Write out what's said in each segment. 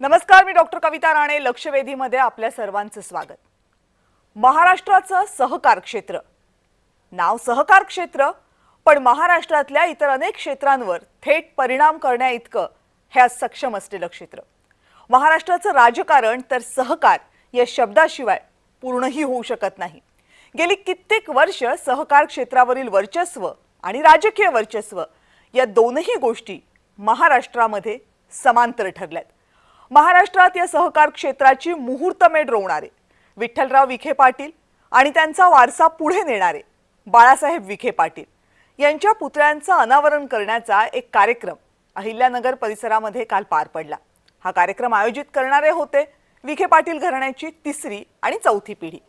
नमस्कार, मी डॉक्टर कविता राणे. लक्षवेधीमध्ये आपल्या सर्वांचं स्वागत. महाराष्ट्राचं सहकार क्षेत्र, नाव सहकार क्षेत्र, पण महाराष्ट्रातल्या इतर अनेक क्षेत्रांवर थेट परिणाम करण्याइतकं हे आज सक्षम असलेलं क्षेत्र. महाराष्ट्राचं राजकारण तर सहकार या शब्दाशिवाय पूर्णही होऊ शकत नाही. गेली कित्येक वर्ष सहकार क्षेत्रावरील वर्चस्व आणि राजकीय वर्चस्व या दोनही गोष्टी महाराष्ट्रामध्ये समांतर ठरल्यात. महाराष्ट्रात या सहकार क्षेत्राची मुहूर्तमेढ रोवणारे विठ्ठलराव विखे पाटील आणि त्यांचा वारसा पुढे नेणारे बाळासाहेब विखे पाटील यांच्या पुतळ्यांचं अनावरण करण्याचा एक कार्यक्रम अहिल्यानगर परिसरामध्ये काल पार पडला. हा कार्यक्रम आयोजित करणारे होते विखे पाटील घराण्याची तिसरी आणि चौथी पिढी,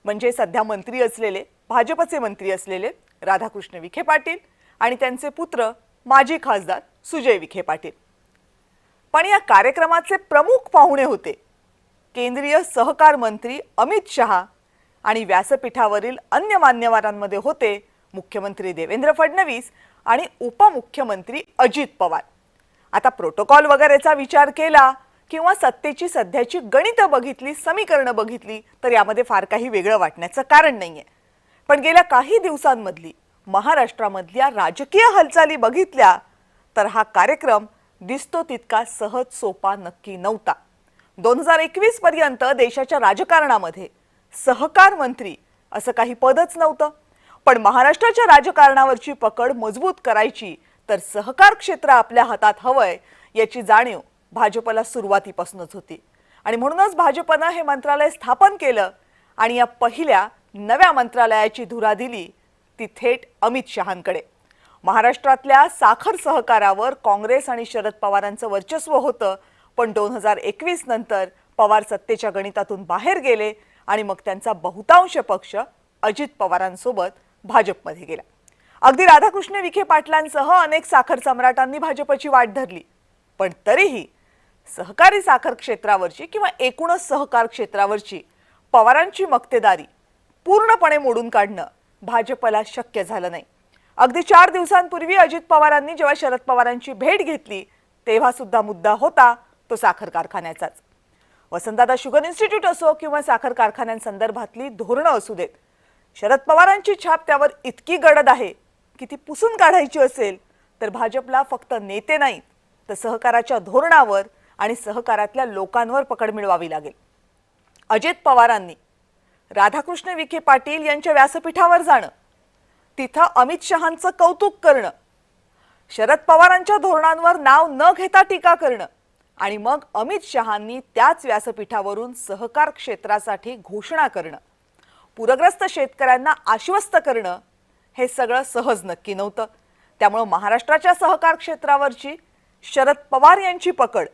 म्हणजे सध्या मंत्री असलेले, भाजपचे मंत्री असलेले राधाकृष्ण विखे पाटील आणि त्यांचे पुत्र माजी खासदार सुजय विखे पाटील. पण या कार्यक्रमाचे प्रमुख पाहुणे होते केंद्रीय सहकार मंत्री अमित शहा आणि व्यासपीठावरील अन्य मान्यवरांमध्ये होते मुख्यमंत्री देवेंद्र फडणवीस आणि उपमुख्यमंत्री अजित पवार. आता प्रोटोकॉल वगैरेचा विचार केला किंवा सत्तेची सध्याची गणितं बघितली, समीकरणं बघितली तर यामध्ये फार काही वेगळं वाटण्याचं कारण नाहीये. पण गेल्या काही दिवसांमधली महाराष्ट्रामधल्या राजकीय हालचाली बघितल्या तर हा कार्यक्रम दिसतो तितका सहज सोपा नक्की नव्हता. 2021 पर्यंत देशाच्या राजकारणामध्ये सहकार मंत्री असं काही पदच नव्हतं. पण महाराष्ट्राच्या राजकारणावरची पकड मजबूत करायची तर सहकार क्षेत्र आपल्या हातात हवंय याची जाणीव भाजपला सुरुवातीपासूनच होती आणि म्हणूनच भाजपनं हे मंत्रालय स्थापन केलं आणि या पहिल्या नव्या मंत्रालयाची धुरा दिली ती थेट अमित शहांकडे. महाराष्ट्रातल्या साखर सहकारावर काँग्रेस आणि शरद पवारांचं वर्चस्व होतं, पण 2021 नंतर पवार सत्तेच्या गणितातून बाहेर गेले आणि मग त्यांचा बहुतांश पक्ष अजित पवारांसोबत भाजपमध्ये गेला. अगदी राधाकृष्ण विखे पाटलांसह अनेक साखर सम्राटांनी भाजपची वाट धरली, पण तरीही सहकारी साखर क्षेत्रावरची किंवा एकूणच सहकार क्षेत्रावरची पवारांची मक्तेदारी पूर्णपणे मोडून काढणं भाजपला शक्य झालं नाही. अगदी 4 दिवसांपूर्वी अजित पवारांनी जेव्हा शरद पवारांची भेट घेतली तेव्हा सुद्धा मुद्दा होता तो साखर कारखान्याचाच. वसंतदादा शुगर इन्स्टिट्यूट असो किंवा साखर कारखान्यांसंदर्भातली धोरणं असू देत, शरद पवारांची छाप त्यावर इतकी गडद आहे की ती पुसून काढायची असेल तर भाजपला फक्त नेते नाहीत तर सहकाराच्या धोरणावर आणि सहकारातल्या लोकांवर पकड मिळवावी लागेल. अजित पवारांनी राधाकृष्ण विखे पाटील यांच्या व्यासपीठावर जाणं, तिथं अमित शहांचं कौतुक करणं, शरद पवारांच्या धोरणांवर नाव न घेता टीका करणं आणि मग अमित शहांनी त्याच व्यासपीठावरून सहकार क्षेत्रासाठी घोषणा करणं, पूरग्रस्त शेतकऱ्यांना आश्वस्त करणं, हे सगळं सहज नक्की नव्हतं. त्यामुळे महाराष्ट्राच्या सहकार क्षेत्रावरची शरद पवार यांची पकड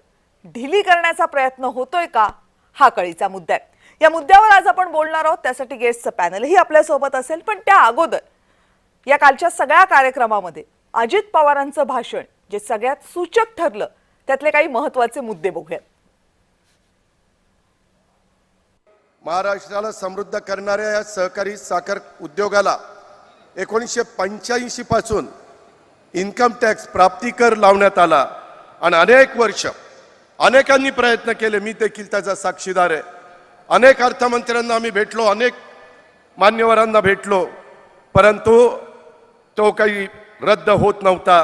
ढिली करण्याचा प्रयत्न होतोय का, हा कळीचा मुद्दा आहे. या मुद्द्यावर आज आपण बोलणार आहोत. त्यासाठी गेस्टचं पॅनलही आपल्या सोबत असेल, पण त्या अगोदर या कालच्या सगळ्या कार्यक्रमामध्ये अजित पवारांचं भाषण जे सगळ्यात सूचक ठरलं त्यातले काही महत्त्वाचे मुद्दे बघूयात. महाराष्ट्राला समृद्ध करणाऱ्या या सहकारी साखर उद्योगाला 1985 पासून इन्कम टॅक्स प्राप्ती कर लावण्यात आला आणि अनेक वर्ष अनेकांनी प्रयत्न केले. मी देखील त्याचा साक्षीदार आहे. अनेक अर्थमंत्र्यांना आम्ही भेटलो, अनेक मान्यवरांना भेटलो, परंतु तो काही रद्द होत नव्हता.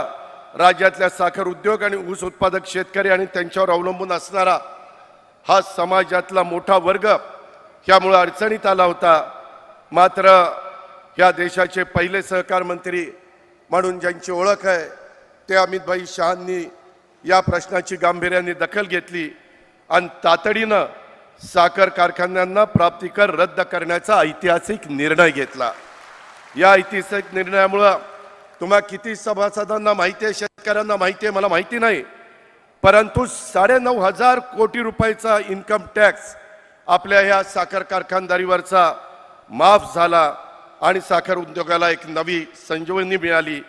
राज्यातल्या साखर उद्योग आणि ऊस उत्पादक शेतकरी आणि त्यांच्यावर अवलंबून असणारा हा समाजातला मोठा वर्ग यामुळे अडचणीत आला होता. मात्र या देशाचे पहिले सहकार मंत्री म्हणून ज्यांची ओळख आहे ते अमितभाई शहांनी या प्रश्नाची गांभीर्याने दखल घेतली आणि तातडीनं साखर कारखान्यांना प्राप्ती कर रद्द करण्याचा ऐतिहासिक निर्णय घेतला. या ऐतिहासिक निर्णयामुळं तुम्हा किती सभासदांना माहिती आहे, शेतकऱ्यांना माहिती आहे, मला माहिती नाही, परंतु 9,500 कोटी रुपयाचा इन्कम टॅक्स आपल्या ह्या साखर कारखानदारीवरचा माफ झाला आणि साखर उद्योगाला एक नवी संजीवनी मिळाली.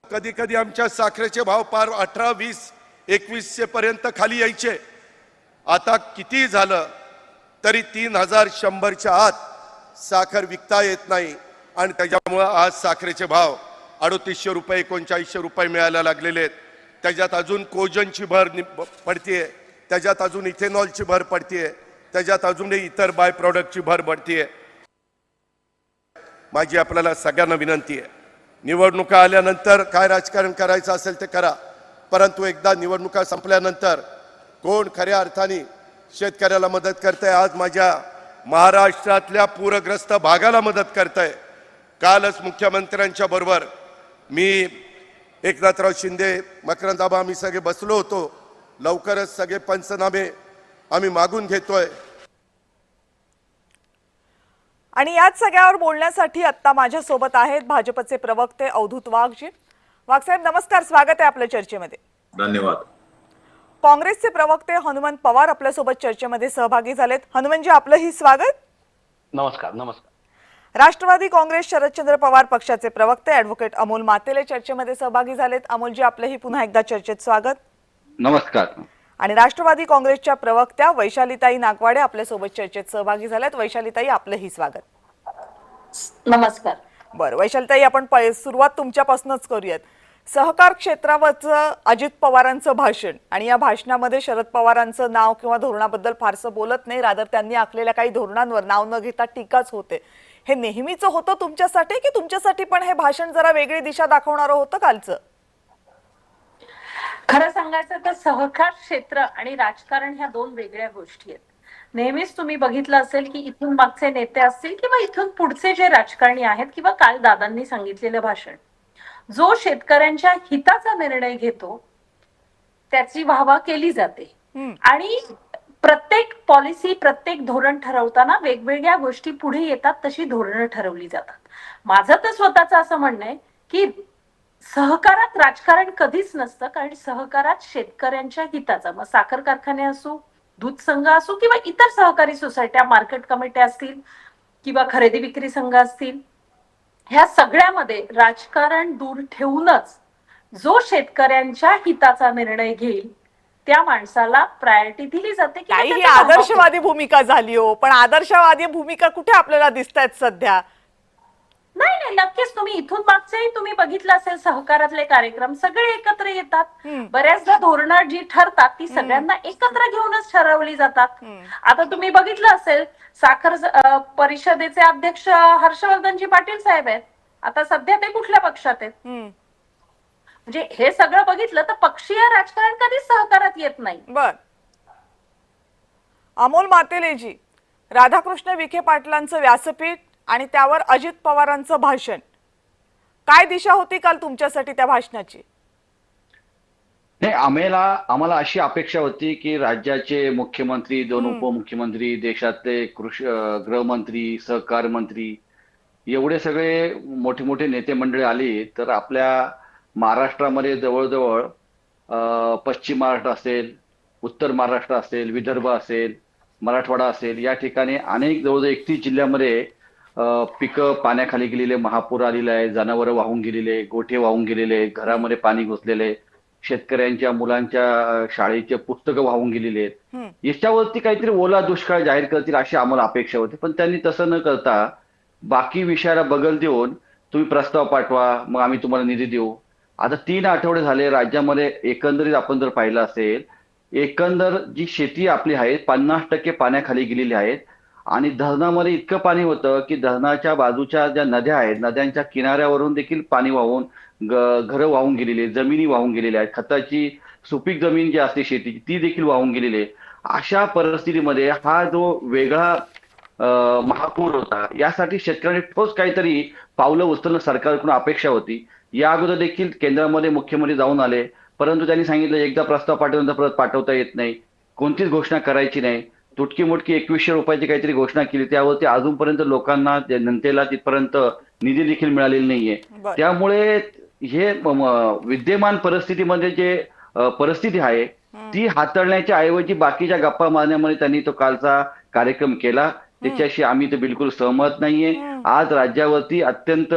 कधी कधी आमच्या साखरेचे भाव पार 18, 20, 2100 पर्यंत खाली यायचे. आता किती झालं तरी 3,100च्या आत साखर विकता येत नाही आणि त्याच्यामुळे आज साखरेचे भाव 3800 रुपये 3900 रुपये मिळायला लागलेले आहेत. त्याच्यात अजून कोजनची भर पडतीये, त्याच्यात अजून इथेनॉलची भर पडतीये, त्याच्यात अजूनही इतर बाय प्रॉडक्टची भर पडतीये. माझी आपल्याला सगळ्यांना विनंती आहे, निवडणुका आल्यानंतर काय राजकारण करायचं असेल ते करा, परंतु एकदा निवडणुका संपल्यानंतर कोण खऱ्या अर्थाने शेतकऱ्याला मदत करतंय, आज माझ्या महाराष्ट्रातल्या पूरग्रस्त भागाला मदत करतंय. कालच मुख्यमंत्र्यांच्या बरोबर मी एकनाथराव शिंदे, मकरंद आबा आम्ही सगळे बसलो होतो. लवकरच सगळे पंचनामे आम्ही मागून घेतोय. आणि याच सगळ्यावर बोलण्यासाठी आता माझ्यासोबत आहेत भाजपचे प्रवक्ते अवधूत वाघजी. वाघसाहेब नमस्कार, स्वागत आहे आपल्या चर्चेमध्ये. धन्यवाद. काँग्रेसचे प्रवक्ते हनुमंत पवार आपल्यासोबत चर्चेमध्ये सहभागी झालेत. हनुमंतजी आपलंही स्वागत. नमस्कार. नमस्कार. राष्ट्रवादी काँग्रेस शरदचंद्र पवार पक्षाचे प्रवक्ते ॲडव्होकेट अमोल मातेले चर्चेमध्ये सहभागी झालेत. अमोलजी आपलंही पुन्हा एकदा चर्चेत स्वागत. नमस्कार. आणि राष्ट्रवादी काँग्रेसच्या प्रवक्त्या वैशालीताई नागवाडे आपल्यासोबत चर्चेत सहभागी झाल्यात. वैशालीताई आपलंही स्वागत. नमस्कार. बरं वैशालीताई, आपण सुरुवात तुमच्यापासूनच करूयात. सहकार क्षेत्रावरचं अजित पवारांचं भाषण आणि या भाषणामध्ये शरद पवारांचं नाव किंवा धोरणाबद्दल फारसं बोलत नाही, रादर त्यांनी आखलेल्या काही धोरणांवर नाव न घेता टीकाच होते. हे नेहमीच होतं तुमच्यासाठी की तुमच्यासाठी पण हे भाषण जरा वेगळी दिशा दाखवणारं होतं कालचं? खरं सांगायचं तर सहकार क्षेत्र आणि राजकारण ह्या दोन वेगळ्या गोष्टी आहेत. नेहमीच तुम्ही बघितलं असेल की इथून मागचे नेते असतील किंवा इथून पुढचे जे राजकारणी आहेत किंवा काल दादांनी सांगितलेलं भाषण, जो शेतकऱ्यांच्या हिताचा निर्णय घेतो त्याची वाहवा केली जाते. आणि प्रत्येक पॉलिसी, प्रत्येक धोरण ठरवताना वेगवेगळ्या गोष्टी पुढे येतात, तशी धोरणं ठरवली जातात. माझं तर स्वतःचं असं म्हणणं आहे की सहकारात राजकारण कधीच नसतं, कारण सहकारात शेतकऱ्यांच्या हिताचा, मग साखर कारखाने असो, दूध संघ असो किंवा इतर सहकारी सोसायट्या, मार्केट कमिट्या असतील किंवा खरेदी विक्री संघ असतील, ह्या सगळ्यामध्ये राजकारण दूर ठेवूनच जो शेतकऱ्यांच्या हिताचा निर्णय घेईल त्या माणसाला प्रायोरिटी दिली जाते. ही आदर्शवादी भूमिका झाली हो, पण आदर्शवादी भूमिका कुठे आपल्याला दिसतायत सध्या? नाही नाही, नक्कीच. तुम्ही इथून मागचेही तुम्ही बघितलं असेल, सहकारातले कार्यक्रम सगळे एकत्र येतात. बऱ्याचदा धोरणं जी ठरतात ती सगळ्यांना एकत्र घेऊनच ठरवली जातात. आता तुम्ही बघितलं असेल, साखर परिषदेचे अध्यक्ष हर्षवर्धनजी पाटील साहेब आहेत. आता सध्या ते कुठल्या पक्षात आहेत? म्हणजे हे सगळं बघितलं तर पक्षीय राजकारण कधीच सहकारात येत नाही. बर अमोल मातेलेजी, राधाकृष्ण विखे पाटलांचं व्यासपीठ आणि त्यावर अजित पवारांचं भाषण, काय दिशा होती काल तुमच्यासाठी त्या भाषणाची? नाही, आम्हाला अशी अपेक्षा होती की राज्याचे मुख्यमंत्री, दोन उपमुख्यमंत्री, देशातले कृषी गृहमंत्री, सहकार मंत्री, एवढे सगळे मोठे मोठे नेते मंडळी आली तर आपल्या महाराष्ट्रामध्ये जवळजवळ पश्चिम महाराष्ट्र असेल, उत्तर महाराष्ट्र असेल, विदर्भ असेल, मराठवाडा असेल, या ठिकाणी अनेक जवळजवळ 31 जिल्ह्यामध्ये पिकं पाण्याखाली गेलेले, महापूर आलेले आहे, जनावरं वाहून गेलेले, गोठे वाहून गेलेले, घरामध्ये पाणी घुसलेले, शेतकऱ्यांच्या मुलांच्या शाळेचे पुस्तकं वाहून गेलेले आहेत. याच्यावरती काहीतरी ओला दुष्काळ जाहीर करतील अशी आम्हाला अपेक्षा होती, पण त्यांनी तसं न करता बाकी विषयाला बगल देऊन तुम्ही प्रस्ताव पाठवा, मग आम्ही तुम्हाला निधी देऊ. आता 3 आठवडे झाले राज्यामध्ये एकंदरीत आपण जर पाहिलं असेल, एकंदर जी शेती आपली आहे 50% पाण्याखाली गेलेली आहेत. आणि धरणामध्ये इतकं पाणी होतं की धरणाच्या बाजूच्या ज्या नद्या आहेत, नद्यांच्या किनाऱ्यावरून देखील पाणी वाहून घरं वाहून गेलेली, जमिनी वाहून गेलेल्या आहेत, खताची सुपीक जमीन जी असते शेतीची ती देखील वाहून गेलेली आहे. अशा परिस्थितीमध्ये हा जो वेगळा महापूर होता, यासाठी शेतकऱ्यांनी ठोस काहीतरी पावलं उचलणं सरकारकडून अपेक्षा होती. या अगोदर देखील केंद्रामध्ये मुख्यमंत्री जाऊन आले, परंतु त्यांनी सांगितलं एकदा प्रस्ताव पाठवल्यानंतर परत पाठवता येत नाही, कोणतीच घोषणा करायची नाही. तुटकी मुटकी 2100 रुपयाची काहीतरी घोषणा केली, त्यावरती अजूनपर्यंत लोकांना, जनतेला तिथपर्यंत निधी देखील मिळालेला नाहीये. त्यामुळे हे विद्यमान परिस्थितीमध्ये जे परिस्थिती आहे ती हाताळण्याच्या ऐवजी बाकीच्या गप्पा मारण्यामध्ये त्यांनी तो कालचा कार्यक्रम केला. त्याच्याशी आम्ही तर बिलकुल सहमत नाहीये. आज राज्यावरती अत्यंत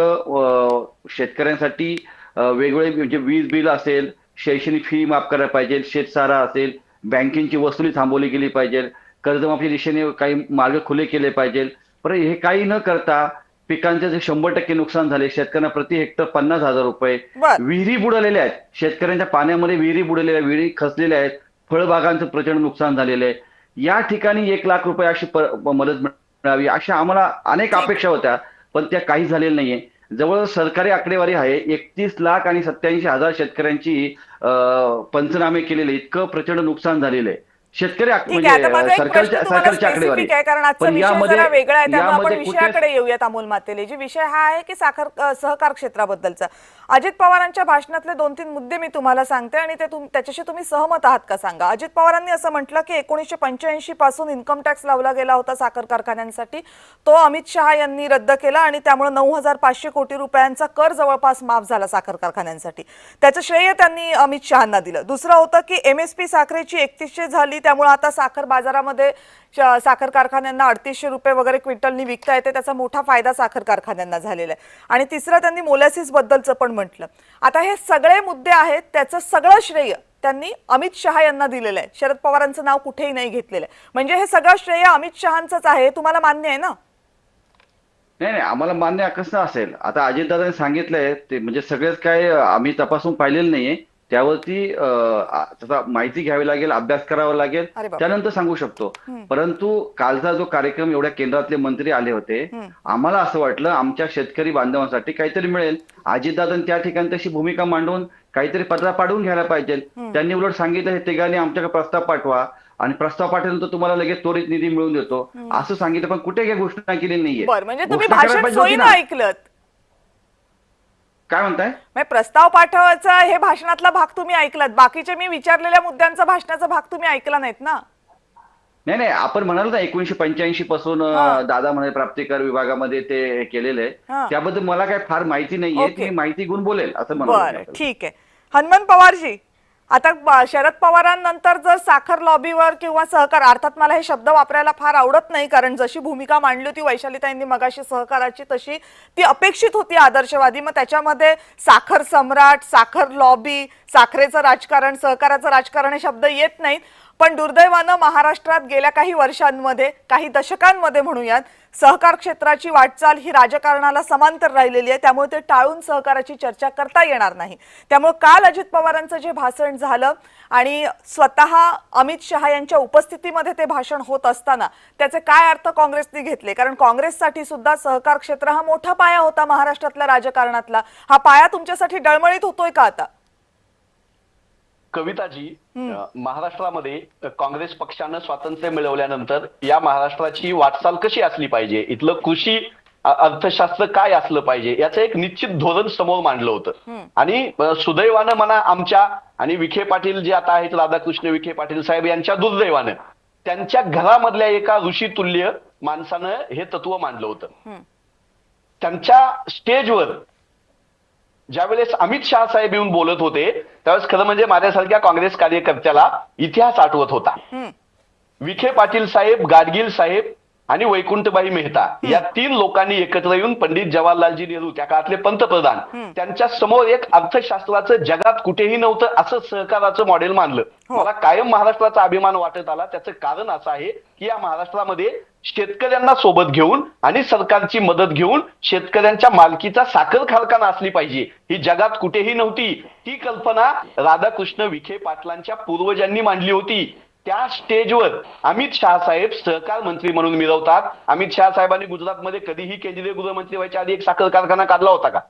शेतकऱ्यांसाठी वेगवेगळे म्हणजे वीज बिल असेल, शैक्षणिक फी माफ करायला पाहिजे, शेतसारा असेल, बँकेची वसुली थांबवली गेली पाहिजे, कर्जमाफी दिशेने काही मार्ग खुले केले पाहिजे. पण हे काही न करता पिकांचे जे 100% नुकसान झाले, शेतकऱ्यांना प्रति हेक्टर 50,000 रुपये, बर. विहिरी बुडालेल्या आहेत, शेतकऱ्यांच्या पाण्यामध्ये विहिरी बुडलेल्या, विहिरी खचलेल्या आहेत, फळबागांचं प्रचंड नुकसान झालेलं आहे. या ठिकाणी 1 लाख रुपये अशी मदत मिळावी अशा आम्हाला अनेक अपेक्षा होत्या, पण त्या काही झालेल्या नाहीये. जवळ सरकारी आकडेवारी आहे 31,87,000 शेतकऱ्यांची पंचनामे केलेले, इतकं प्रचंड नुकसान झालेलं आहे. शेतकरी ठीक आहे, आता माझा एक प्रश्न तुम्हाला सरकारची आकडेवारी. स्पेसिफिक आहे, कारण आजचा पण विषय यामध्ये जरा वेगळा आहे, त्यामुळे आपण यामध्ये कुठे विषयाकडे येऊयात. अमोल मातेलेजी, विषय हा आहे की सहकार क्षेत्राबद्दलचा. अजित पवारांच्या भाषणातले 2-3 मुद्दे मी तुम्हाला सांगते आणि त्याच्याशी तुम्ही सहमत आहात का सांगा. अजित पवारांनी असं म्हटलं की 1985 पासून इन्कम टॅक्स लावला गेला होता साखर कारखान्यांसाठी, तो अमित शहा यांनी रद्द केला आणि त्यामुळे 9,500 कोटी रुपयांचा कर जवळपास माफ झाला साखर कारखान्यांसाठी. त्याचं श्रेय त्यांनी अमित शहांना दिलं. दुसरं होतं की MSP साखरेची 3100 झाली, त्यामुळे आता साखर बाजारामध्ये साखर कारखान्यांना 3800 रुपये वगैरे क्विंटलनी विकता येते, त्याचा मोठा फायदा साखर कारखान्यांना झालेला आहे. आणि तिसरं त्यांनी मोलॅसिस बद्दलचं पण म्हटलं. आता हे सगळे मुद्दे आहेत, त्याचं सगळं श्रेय त्यांनी अमित शहा यांना दिलेलं आहे. शरद पवारांचं नाव कुठेही नाही घेतलेलं आहे. म्हणजे हे सगळं श्रेय अमित शहांचंच आहे, तुम्हाला मान्य आहे ना? नाही, आम्हाला मान्य कसं असेल. आता अजितदादांनी सांगितलंय ते म्हणजे सगळेच काय आम्ही तपासून पाहिलेलं नाहीये, त्यावरती त्याचा माहिती घ्यावी लागेल, अभ्यास करावा लागेल, अरे बाप. त्यानंतर सांगू शकतो. परंतु कालचा जो कार्यक्रम, एवढ्या केंद्रातले मंत्री आले होते, आम्हाला असं वाटलं आमच्या शेतकरी बांधवांसाठी काहीतरी मिळेल. अजितदादांनी त्या ठिकाणी तशी भूमिका मांडून काहीतरी पत्र पाठवून घ्यायला पाहिजे. त्यांनी उलट सांगितलं हे तिघांनी आमच्याकडे प्रस्ताव पाठवा आणि प्रस्ताव पाठवल्यानंतर तुम्हाला लगेच त्वरित निधी मिळवून देतो असं सांगितलं, पण कुठे काही घोषणा केलेली नाहीये. बरं, म्हणजे तुम्ही घोषणा करायला भाषण पाहिजे होती सोयीनं ना. ऐकलं. काय म्हणताय? म्हणजे प्रस्ताव पाठवायचा हे भाषणातला भाग तुम्ही ऐकलात, बाकीचे मी विचारलेल्या मुद्द्यांचा भाषणाचा भाग तुम्ही ऐकला नाहीत ना? नाही, आपण म्हणाल ना 1985 पासून दादा म्हणे प्राप्तिकर विभागामध्ये ते केलेलं आहे, त्याबद्दल मला काय फार माहिती नाहीये. ती माहिती घेऊन बोलेल असं बरं, म्हणाल. ठीक आहे. हनुमंत पवारजी, आता शरद पवारांनंतर जर साखर लॉबीवर किंवा सहकार, अर्थात मला हे शब्द वापरायला फार आवडत नाही, कारण जशी भूमिका मांडली होती वैशालीताईंनी मगाशी सहकाराची, तशी ती अपेक्षित होती आदर्शवादी. मग त्याच्यामध्ये साखर सम्राट, साखर लॉबी, साखरेचं राजकारण, सहकाराचं राजकारण हे शब्द येत नाहीत. पण दुर्दैवानं महाराष्ट्रात गेल्या काही वर्षांमध्ये, काही दशकांमध्ये म्हणूयात, सहकार क्षेत्राची वाटचाल ही राजकारणाला समांतर राहिलेली आहे. त्यामुळे ते टाळून सहकाराची चर्चा करता येणार नाही. त्यामुळे काल अजित पवारांचं जे भाषण झालं आणि स्वतः अमित शहा यांच्या उपस्थितीमध्ये ते भाषण होत असताना त्याचे काय अर्थ काँग्रेसने घेतले, कारण काँग्रेससाठी सुद्धा सहकार क्षेत्र हा मोठा पाया होता महाराष्ट्रातल्या राजकारणातला. हा पाया तुमच्यासाठी डळमळीत होतोय का आता? कविताजी, महाराष्ट्रामध्ये काँग्रेस पक्षानं स्वातंत्र्य मिळवल्यानंतर या महाराष्ट्राची वाटचाल कशी असली पाहिजे, इथलं कृषी अर्थशास्त्र काय असलं पाहिजे, याचं एक निश्चित धोरण समोर मांडलं होतं. आणि सुदैवानं म्हणा आमच्या आणि विखे पाटील जे आता आहेत, राधाकृष्ण विखे पाटील साहेब, यांच्या दुर्दैवानं त्यांच्या घरामधल्या एका ऋषितुल्य माणसानं हे तत्व मांडलं होतं. त्यांच्या स्टेजवर ज्यावेळेस अमित शहा साहेब येऊन बोलत होते, त्यावेळेस खरं म्हणजे माझ्यासारख्या काँग्रेस कार्यकर्त्याला इतिहास आठवत होता. विखे पाटील साहेब, गाडगीळ साहेब आणि वैकुंठबाई मेहता या 3 लोकांनी एकत्र येऊन पंडित जवाहरलालजी नेहरू, त्या काळातले पंतप्रधान, त्यांच्या समोर एक अर्थशास्त्राचं जगात कुठेही नव्हतं असं सहकाराचं मॉडेल मानलं. मला कायम महाराष्ट्राचा अभिमान वाटत आला. त्याचं कारण असं आहे की या महाराष्ट्रामध्ये शेतकऱ्यांना सोबत घेऊन आणि सरकारची मदत घेऊन शेतकऱ्यांच्या मालकीचा साखर कारखाना असली पाहिजे, ही जगात कुठेही नव्हती. ही कल्पना राधाकृष्ण विखे पाटलांच्या पूर्वजांनी मांडली होती. त्या स्टेजवर अमित शहा साहेब सहकार मंत्री म्हणून मिरवतात. अमित शहा साहेबांनी गुजरातमध्ये कधीही केंद्रीय गृहमंत्री व्हायच्या आधी एक साखर कारखाना काढला होता का?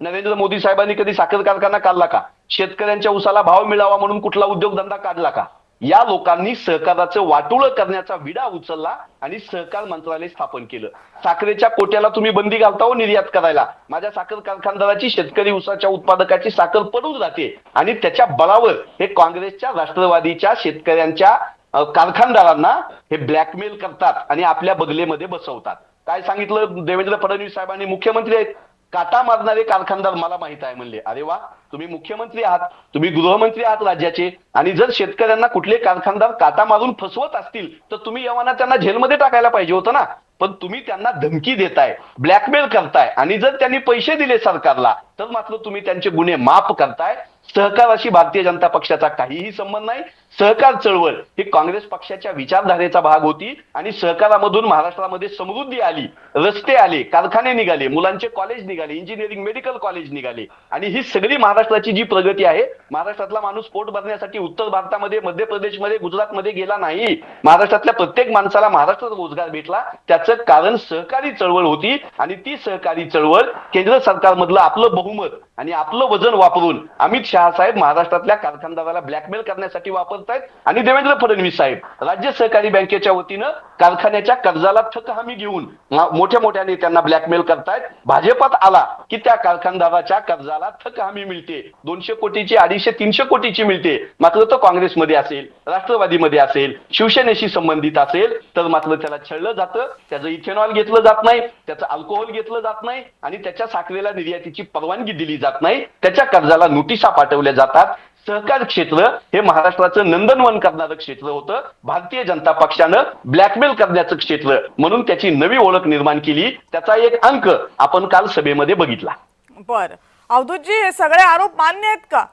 नरेंद्र मोदी साहेबांनी कधी साखर कारखाना काढला का? शेतकऱ्यांच्या उसाला भाव मिळावा म्हणून कुठला उद्योगधंदा काढला का? या लोकांनी सहकाराचं वाटोळं करण्याचा विडा उचलला आणि सहकार मंत्रालय स्थापन केलं. साखरेच्या कोट्याला तुम्ही बंदी घालता हो निर्यात करायला. माझ्या साखर कारखानदाराची, शेतकरी उसाच्या उत्पादकाची साखर पडून जाते आणि त्याच्या बळावर हे काँग्रेसच्या, राष्ट्रवादीच्या, शेतकऱ्यांच्या कारखानदारांना हे ब्लॅकमेल करतात आणि आपल्या बदलेमध्ये बसवतात. काय सांगितलं देवेंद्र फडणवीस साहेबांनी? मुख्यमंत्री आहेत, काटा मारणारे कारखानदार मला माहित आहे म्हणले. अरे वा, तुम्ही मुख्यमंत्री आहात, तुम्ही गृहमंत्री आहात राज्याचे, आणि जर शेतकऱ्यांना कुठले कारखानदार काटा मारून फसवत असतील तर तुम्ही यवाना त्यांना जेलमध्ये टाकायला पाहिजे होतं ना. पण तुम्ही त्यांना धमकी देताय, ब्लॅकमेल करताय, आणि जर त्यांनी पैसे दिले सरकारला तर मात्र तुम्ही त्यांचे गुन्हे माफ करताय. सहकाराशी भारतीय जनता पक्षाचा काहीही संबंध नाही. सहकार चळवळ ही काँग्रेस पक्षाच्या विचारधारेचा भाग होती आणि सहकारामधून महाराष्ट्रामध्ये समृद्धी आली, रस्ते आले, कारखाने निघाले, मुलांचे कॉलेज निघाले, इंजिनिअरिंग मेडिकल कॉलेज निघाले आणि ही सगळी महाराष्ट्राची जी प्रगती आहे, महाराष्ट्रातला माणूस पोट भरण्यासाठी उत्तर भारतामध्ये, मध्य प्रदेशमध्ये, गुजरातमध्ये गेला नाही. महाराष्ट्रातल्या प्रत्येक माणसाला महाराष्ट्रात रोजगार भेटला. त्याचं कारण सहकारी चळवळ होती आणि ती सहकारी चळवळ केंद्र सरकारमधलं आपलं बहुमत आणि आपलं वजन वापरून अमित शहा साहेब महाराष्ट्रातल्या कारखानदाराला ब्लॅकमेल करण्यासाठी वापरतायत आणि देवेंद्र फडणवीस साहेब राज्य सहकारी बँकेच्या वतीनं कारखान्याच्या कर्जाला थक हमी घेऊन मोठ्या मोठ्या नेत्यांना ब्लॅकमेल करतायत. भाजपात आला की त्या कारखानदाराच्या कर्जाला थक हमी मिळते, 200 कोटीची, 250, 300 कोटीची मिळते. मात्र तो काँग्रेसमध्ये असेल, राष्ट्रवादीमध्ये असेल, शिवसेनेशी संबंधित असेल तर मात्र त्याला छळलं जातं, त्याचं इथेनॉल घेतलं जात नाही, त्याचं अल्कोहोल घेतलं जात नाही आणि त्याच्या साखरेला निर्यातीची परवानगी दिली जात नाही, त्याच्या कर्जाला नोटिसा पाठवल्या जातात. सहकार क्षेत्र हे महाराष्ट्राचं नंदनवन करणारं क्षेत्र होतं. भारतीय जनता पक्षानं ब्लॅकमेल करण्याचं क्षेत्र म्हणून त्याची नवी ओळख निर्माण केली. त्याचा एक अंक आपण काल सभेमध्ये बघितला. बर, अवधूतजी, हे सगळे आरोप मान्य आहेत का?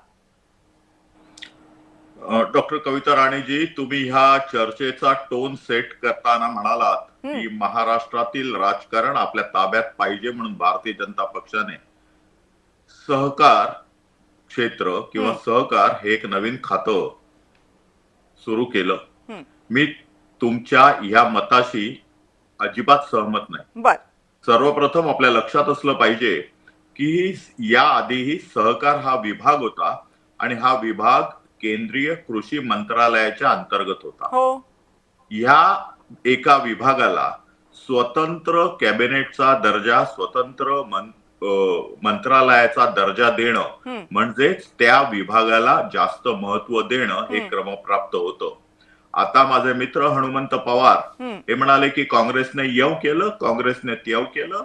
डॉक्टर कविता राणेजी, तुम्ही ह्या चर्चेचा टोन सेट करताना म्हणालात की महाराष्ट्रातील राजकारण आपल्या ताब्यात पाहिजे म्हणून भारतीय जनता पक्षाने सहकार क्षेत्र किंवा सहकार हे एक नवीन खातं सुरू केलं. मी तुमच्या ह्या मताशी अजिबात सहमत नाही. बर, सर्वप्रथम आपल्या लक्षात असलं पाहिजे की या आधीही सहकार हा विभाग होता आणि हा विभाग केंद्रीय कृषी मंत्रालयाच्या अंतर्गत होता. हो, ह्या एका विभागाला स्वतंत्र कॅबिनेटचा दर्जा, स्वतंत्र मंत्रालयाचा दर्जा देणं म्हणजेच त्या विभागाला जास्त महत्व देणं हे क्रमप्राप्त होतं. आता माझे मित्र हनुमंत पवार हे म्हणाले की काँग्रेसने येव केलं, काँग्रेसने तेव केलं.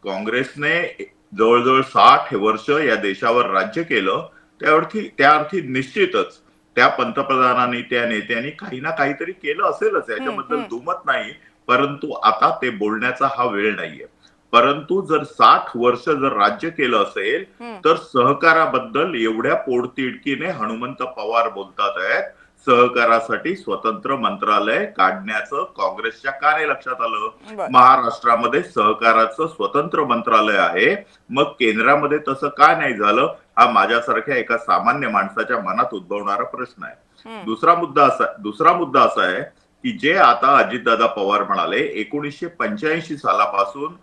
काँग्रेसने जवळजवळ 60 वर्ष या देशावर राज्य केलं. त्या अर्थी निश्चितच त्या पंतप्रधानांनी, त्या नेत्यांनी काही ना काहीतरी केलं असेलच, याच्याबद्दल दुमत नाही. परंतु आता ते बोलण्याचा हा वेळ नाहीये. परंतु जर 60 वर्ष जर राज्य केलं असेल तर सहकाराबद्दल एवढ्या पोटतिडकीने हनुमंत पवार बोलतात आहेत, सहकारासाठी स्वतंत्र मंत्रालय काढण्याचं काँग्रेसच्या का नाही लक्षात आलं? महाराष्ट्रामध्ये सहकाराचं स्वतंत्र मंत्रालय आहे, मग केंद्रामध्ये तसं का नाही झालं? हा माझ्यासारख्या एका सामान्य माणसाच्या मनात उद्भवणारा प्रश्न आहे. दुसरा मुद्दा असा आहे की जे आता अजितदादा पवार म्हणाले 1985 सालापासून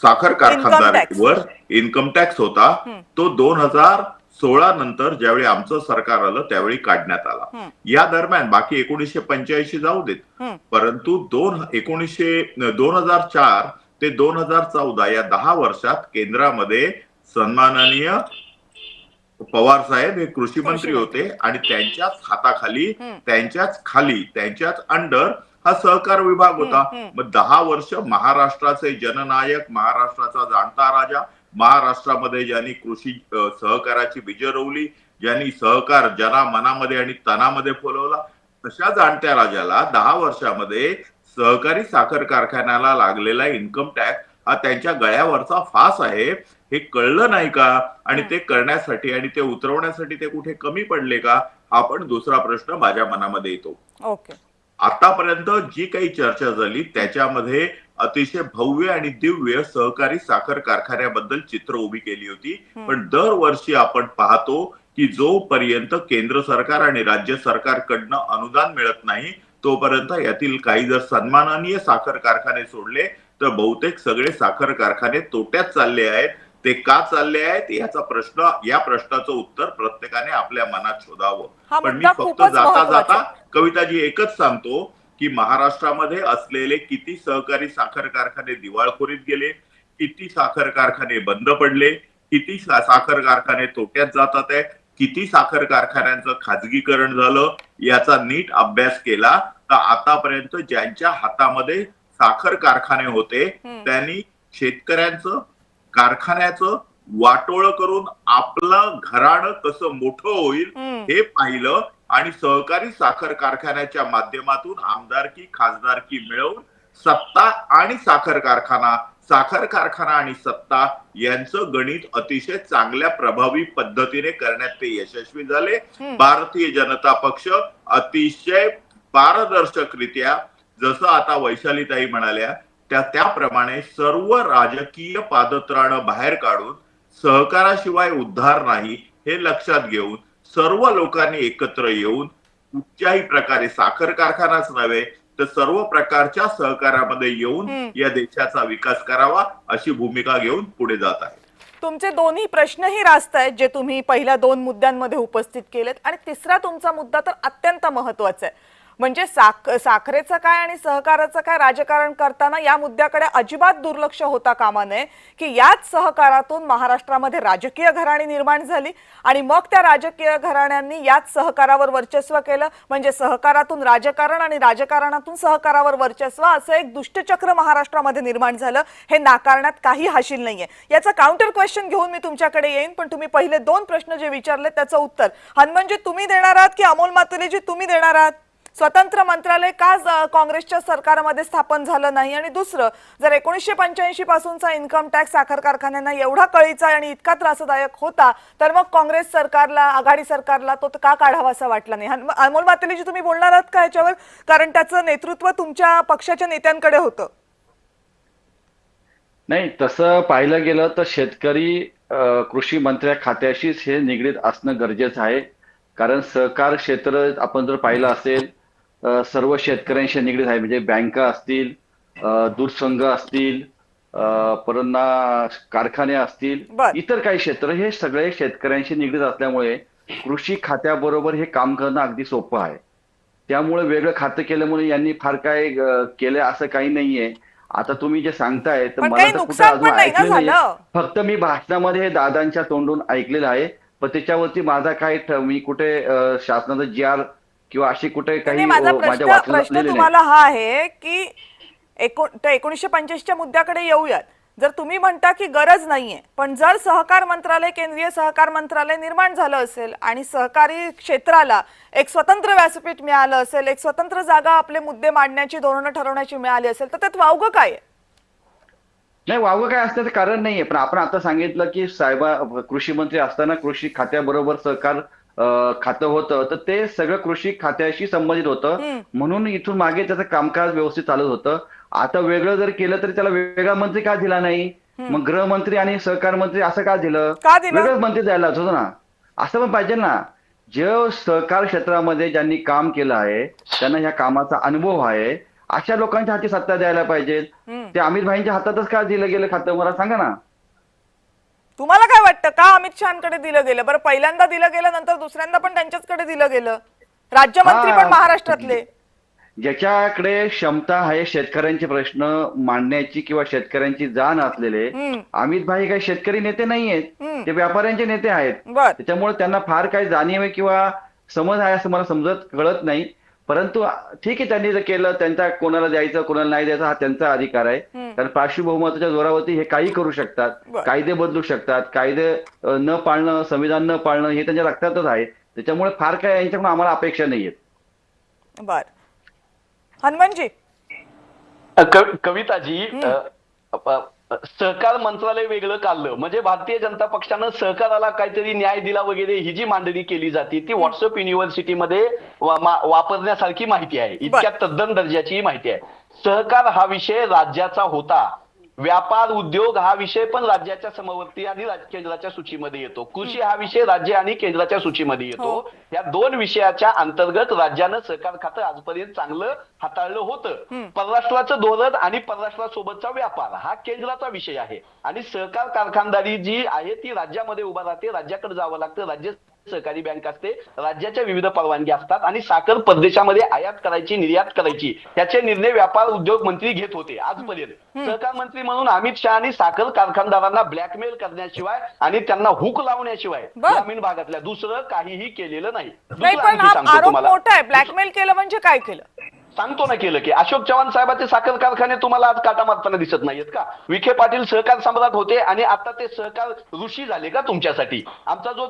साखर कारखानदारांवर इन्कम टॅक्स होता, तो 2016 नंतर ज्यावेळी आमचं सरकार आलं त्यावेळी काढण्यात आला. या दरम्यान बाकी 1985 जाऊ देत, परंतु 2004 ते 2014 या 10 वर्षात केंद्रामध्ये सन्माननीय पवार साहेब हे कृषी मंत्री होते आणि त्यांच्याच हाताखाली, त्यांच्याच अंडर हा सहकार विभाग होता. मग 10 वर्ष महाराष्ट्राचे जननायक, महाराष्ट्राचा जाणता राजा, महाराष्ट्रामध्ये ज्यांनी कृषी सहकाराची बीज रोवली, ज्यांनी सहकार जना मनामध्ये आणि तनामध्ये फुलवला, तशा जाणत्या राजाला 10 वर्षामध्ये सहकारी साखर कारखान्याला लागलेला इन्कम टॅक्स हा त्यांच्या गळ्यावरचा फास आहे, हे कळलं नाही का? आणि ते करण्यासाठी आणि ते उतरवण्यासाठी ते कुठे कमी पडले का? हा पण दुसरा प्रश्न माझ्या मनामध्ये येतो. ओके, आतापर्यंत जी काही चर्चा झाली त्याच्यामध्ये अतिशय भव्य आणि दिव्य सहकारी साखर कारखान्याबद्दल चित्र उभी केली होती. पण दरवर्षी आपण पाहतो की जोपर्यंत केंद्र सरकार आणि राज्य सरकारकडनं अनुदान मिळत नाही तोपर्यंत यातील काही जर सन्माननीय साखर कारखाने सोडले तर बहुतेक सगळे साखर कारखाने तोट्यात चालले आहेत. ते का चालले आहेत या प्रश्नाचं उत्तर प्रत्येकाने आपल्या मनात शोधावं. पण मी फक्त जाता जाता कविताजी एकच सांगतो की महाराष्ट्रामध्ये असलेले किती सहकारी साखर कारखाने दिवाळखोरीत गेले, किती साखर कारखाने बंद पडले, किती साखर कारखाने तोट्यात जातात आहे, किती साखर कारखान्यांचं खाजगीकरण झालं, याचा नीट अभ्यास केला तर आतापर्यंत ज्यांच्या हातामध्ये साखर कारखाने होते त्यांनी शेतकऱ्यांचं, कारखान्याचं वाटोळं करून आपलं घराणं कसं मोठं होईल हे पाहिलं आणि सहकारी साखर कारखान्याच्या माध्यमातून आमदारकी, खासदारकी मिळवून सत्ता आणि साखर कारखाना साखर कारखाना आणि सत्ता यांचं गणित अतिशय चांगल्या प्रभावी पद्धतीने करण्यात ते यशस्वी झाले. भारतीय जनता पक्ष अतिशय पारदर्शकरित्या, जसं आता वैशालीताई म्हणाल्या त्याप्रमाणे सर्व राजकीय पादत्राणं बाहेर काढून सहकाराशिवाय उद्धार नाही हे लक्षात घेऊन सर्व लोकांनी एकत्र येऊन कुठच्याही प्रकारे साखर कारखानाच नव्हे तर सर्व प्रकारच्या सहकारामध्ये येऊन या देशाचा विकास करावा अशी भूमिका घेऊन पुढे जात आहे. तुमचे दोन्ही प्रश्नही रास्त आहेत जे तुम्ही पहिल्या दोन मुद्द्यांमध्ये उपस्थित केलेत, आणि तिसरा तुमचा मुद्दा तर अत्यंत महत्वाचा आहे, म्हणजे साखरेचं काय आणि सहकाराचं काय राजकारण करताना या मुद्द्याकडे अजिबात दुर्लक्ष होता कामा नये की याच सहकारातून महाराष्ट्रामध्ये राजकीय घराणी निर्माण झाली आणि मग त्या राजकीय घराण्यांनी याच सहकारावर वर्चस्व केलं, म्हणजे सहकारातून राजकारण आणि राजकारणातून सहकारावर वर्चस्व असं एक दुष्टचक्र महाराष्ट्रामध्ये निर्माण झालं. हे नाकारण्यात काही हाशील नाहीये. याचं काउंटर क्वेश्चन घेऊन मी तुमच्याकडे येईन, पण तुम्ही पहिले दोन प्रश्न जे विचारले त्याचं उत्तर हनुमंतजी तुम्ही देणार आहात की अमोल मातुलेजी तुम्ही देणार आहात? स्वतंत्र मंत्रालय का काँग्रेसच्या सरकारमध्ये स्थापन झालं नाही? आणि दुसरं, जर 1985 पासूनचा इन्कम टॅक्स साखर कारखान्यांना एवढा कळीचा आणि इतका त्रासदायक होता तर मग काँग्रेस सरकारला, आघाडी सरकारला तो का काढावा असं वाटलं नाही? अमोल मातुलेजी तुम्ही बोलणार आहात का याच्यावर? कारण त्याचं नेतृत्व तुमच्या पक्षाच्या नेत्यांकडे होतं. नाही, तसं पाहिलं गेलं तर शेतकरी कृषी मंत्र्या खात्याशीच हे निगडीत असणं गरजेचं आहे. कारण सहकार क्षेत्र आपण जर पाहिलं असेल सर्व शेतकऱ्यांशी निगडीत आहे. म्हणजे बँका असतील, दूध संघ असतील, परत कारखाने असतील, इतर काही क्षेत्र हे सगळे शेतकऱ्यांशी निगडीत असल्यामुळे कृषी खात्याबरोबर हे काम करणं अगदी सोपं आहे. त्यामुळे वेगळं खातं केल्यामुळे यांनी फार काय केलं असं काही नाहीये. आता तुम्ही जे सांगताय तर मला तर कुठं अजून ऐकलं नाही. फक्त मी भाषणामध्ये हे दादांच्या तोंडून ऐकलेलं आहे, पण त्याच्यावरती माझा काय मी कुठे शासनाचा जी.आर. किंवा अशी कुठे काही माझा माझ्या प्रश्न तुम्हाला हा आहे की 1985च्या मुद्द्याकडे येऊयात. जर तुम्ही म्हणता की गरज नाहीये, पण जर सहकार मंत्रालय, केंद्रीय सहकार मंत्रालय निर्माण झालं असेल आणि सहकारी क्षेत्राला एक स्वतंत्र व्यासपीठ मिळालं असेल, एक स्वतंत्र जागा आपले मुद्दे मांडण्याची, धोरणं ठरवण्याची मिळाली असेल, तर त्यात वावगं काय आहे? नाही, वावगं काय असण्याचं कारण नाहीये. पण आपण आता सांगितलं की कृषी मंत्री असताना कृषी खात्याबरोबर सहकार खातं होतं, तर ते सगळं कृषी खात्याशी संबंधित होतं, म्हणून इथून मागे त्याचं कामकाज व्यवस्थित चालत होतं. आता वेगळं जर केलं तरी त्याला वेगळा मंत्री का दिला नाही? मग गृहमंत्री आणि सहकार मंत्री असं का दिलं? वेगळंच मंत्री द्यायला होतं ना. असं पण पाहिजे ना. जे सहकार क्षेत्रामध्ये ज्यांनी काम केलं आहे, त्यांना ह्या कामाचा अनुभव आहे, अशा लोकांच्या हाती सत्ता द्यायला पाहिजे. ते अमित भाईंच्या हातातच का दिलं गेलं खातं, मला सांगा ना. तुम्हाला काय वाटतं का अमित शहाकडे दिलं गेलं? बरं, पहिल्यांदा दिलं गेलं, नंतर दुसऱ्यांदा पण त्यांच्याचकडे दिलं गेलं. राज्यमंत्री पण महाराष्ट्रातले. ज्याच्याकडे क्षमता आहे शेतकऱ्यांचे प्रश्न मांडण्याची किंवा शेतकऱ्यांची जाण असलेले अमित भाई काही शेतकरी नेते नाहीयेत, ते व्यापाऱ्यांचे नेते आहेत. त्याच्यामुळे त्यांना फार काही जाणीव किंवा समज आहे असं मला कळत नाही. परंतु ठीक आहे, त्यांनी जर केलं, त्यांचा कोणाला द्यायचं कोणाला नाही द्यायचं हा त्यांचा अधिकार आहे. कारण पार्श्वभूमीच्या जोरावरती हे काही करू शकतात, कायदे बदलू शकतात. कायदे न पाळणं, संविधान न पाळणं हे त्यांच्या रक्तातच आहे. त्याच्यामुळे फार काय यांच्याकडून आम्हाला अपेक्षा नाहीयेत. बर, हनुमंतजी. कविताजी, सहकार मंत्रालय वेगळं काढलं म्हणजे भारतीय जनता पक्षानं सहकाराला काहीतरी न्याय दिला वगैरे ही जी मांडणी केली जाते ती व्हॉट्सअप युनिव्हर्सिटीमध्ये वापरण्यासारखी माहिती आहे. इतक्या तद्दन दर्जाची माहिती आहे. सहकार हा विषय राज्याचा होता. व्यापार उद्योग हा विषय पण राज्याच्या समवर्ती आणि केंद्राच्या सूचीमध्ये येतो. कृषी हा विषय राज्य आणि केंद्राच्या सूचीमध्ये येतो. या दोन विषयाच्या अंतर्गत राज्यानं सहकार खातं आजपर्यंत चांगलं हाताळलं होतं. परराष्ट्राचं धोरण आणि परराष्ट्रासोबतचा व्यापार हा केंद्राचा विषय आहे आणि सहकार कारखानदारी जी आहे ती राज्यामध्ये उभा राहते. राज्याकडे जावं लागतं. राज्य सहकारी बँक असते, राज्याच्या विविध परवानगी असतात आणि साखर परदेशामध्ये आयात करायची, निर्यात करायची त्याचे निर्णय व्यापार उद्योग मंत्री घेत होते आजपर्यंत. सहकार मंत्री म्हणून अमित शहानी साखर कारखानदारांना ब्लॅकमेल करण्याशिवाय आणि त्यांना हुक लावण्याशिवाय ग्रामीण भागातल्या दुसरं काहीही केलेलं नाही. पण हा आरोप मोठा आहे. ब्लॅकमेल केलं म्हणजे काय केलं? सांगतो ना केलं की अशोक चव्हाण साहेबांचे साखर कारखाने तुम्हाला आज काटा मारताना दिसत नाहीयेत का? विखे पाटील सहकार सम्राट होते आणि आता ते सहकार ऋषी झाले का तुमच्यासाठी? आमचा जो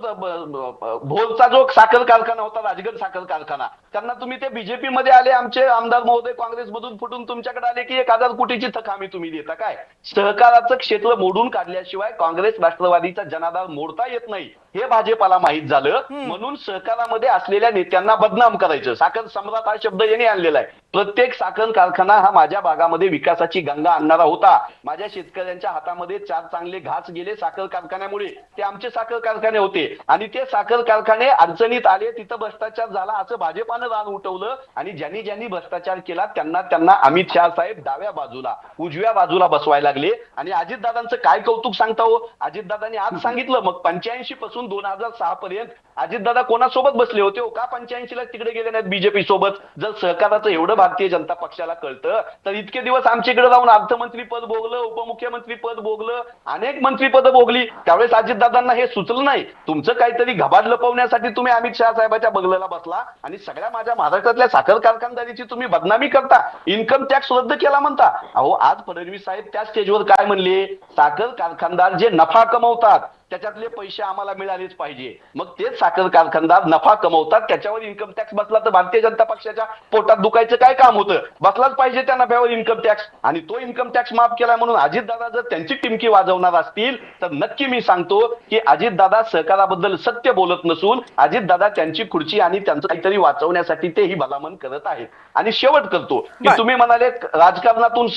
भोरचा जो साखर कारखाना होता, राजगड साखर कारखाना, त्यांना तुम्ही ते बीजेपी मध्ये आले, आमचे आमदार महोदय काँग्रेसमधून फुटून तुमच्याकडे आले की 1000 कोटीची थक आम्ही तुम्ही देता काय? सहकाराचं क्षेत्र मोडून काढल्याशिवाय काँग्रेस राष्ट्रवादीचा जनाधार मोडता येत नाही हे भाजपाला माहीत झालं, म्हणून सहकारामध्ये असलेल्या नेत्यांना बदनाम करायचं. साखर सम्राट हा शब्द यांनी आणलेला आहे. प्रत्येक साखर कारखाना हा माझ्या भागामध्ये विकासाची गंगा आणणारा होता. माझ्या शेतकऱ्यांच्या हातामध्ये 4 चांगले घास गेले साखर कारखान्यामुळे. ते आमचे साखर कारखाने होते आणि ते साखर कारखाने अडचणीत आले, तिथं भ्रष्टाचार झाला असं भाजपानं रान उठवलं आणि ज्यांनी भ्रष्टाचार केला त्यांना अमित शहा साहेब डाव्या बाजूला उजव्या बाजूला बसवायला लागले. आणि अजितदादांचं काय कौतुक सांगता हो? अजितदादांनी आज सांगितलं मग 85 पासून 2006 पर्यंत अजितदादा कोणासोबत बसले होते हो? का 85 ला तिकडे गेले नाहीत बीजेपी सोबत? जर सहकाराचं एवढं भारतीय जनता पक्षाला कळतं तर इतके दिवस आमच्याकडे राहून अर्थमंत्री पद भोगलं, उपमुख्यमंत्री पद भोगलं, अनेक मंत्रीपद भोगली. त्यावेळेस अजितदादांना हे सुचलं नाही. तुमचं काहीतरी घबाड लपवण्यासाठी तुम्ही अमित शहा साहेबांच्या बगलेला बसला आणि सगळ्या माझ्या महाराष्ट्रातल्या साखर कारखानदारीची तुम्ही बदनामी करता, इन्कम टॅक्स रद्द केला म्हणता. अहो आज फडणवीस साहेब त्या स्टेजवर काय म्हणले? साखर कारखानदार जे नफा कमवतात त्याच्यातले पैसे आम्हाला मिळालेच पाहिजे. मग तेच साखर कारखानदार नफा कमवतात, त्याच्यावर इन्कम टॅक्स बसला तर भारतीय जनता पक्षाच्या पोटात दुखायचं काय काम होतं? बसलाच पाहिजे त्या नफ्यावर इन्कम टॅक्स. आणि तो इन्कम टॅक्स माफ केला म्हणून अजितदादा जर त्यांची टिमकी वाजवणार असतील तर नक्की मी सांगतो की अजितदादा सहकाराबद्दल सत्य बोलत नसून अजितदादा त्यांची खुर्ची आणि त्यांचं काहीतरी वाचवण्यासाठी तेही भलामण करत आहेत. आणि शेवट करतो की तुम्ही म्हणाले राजकारणातून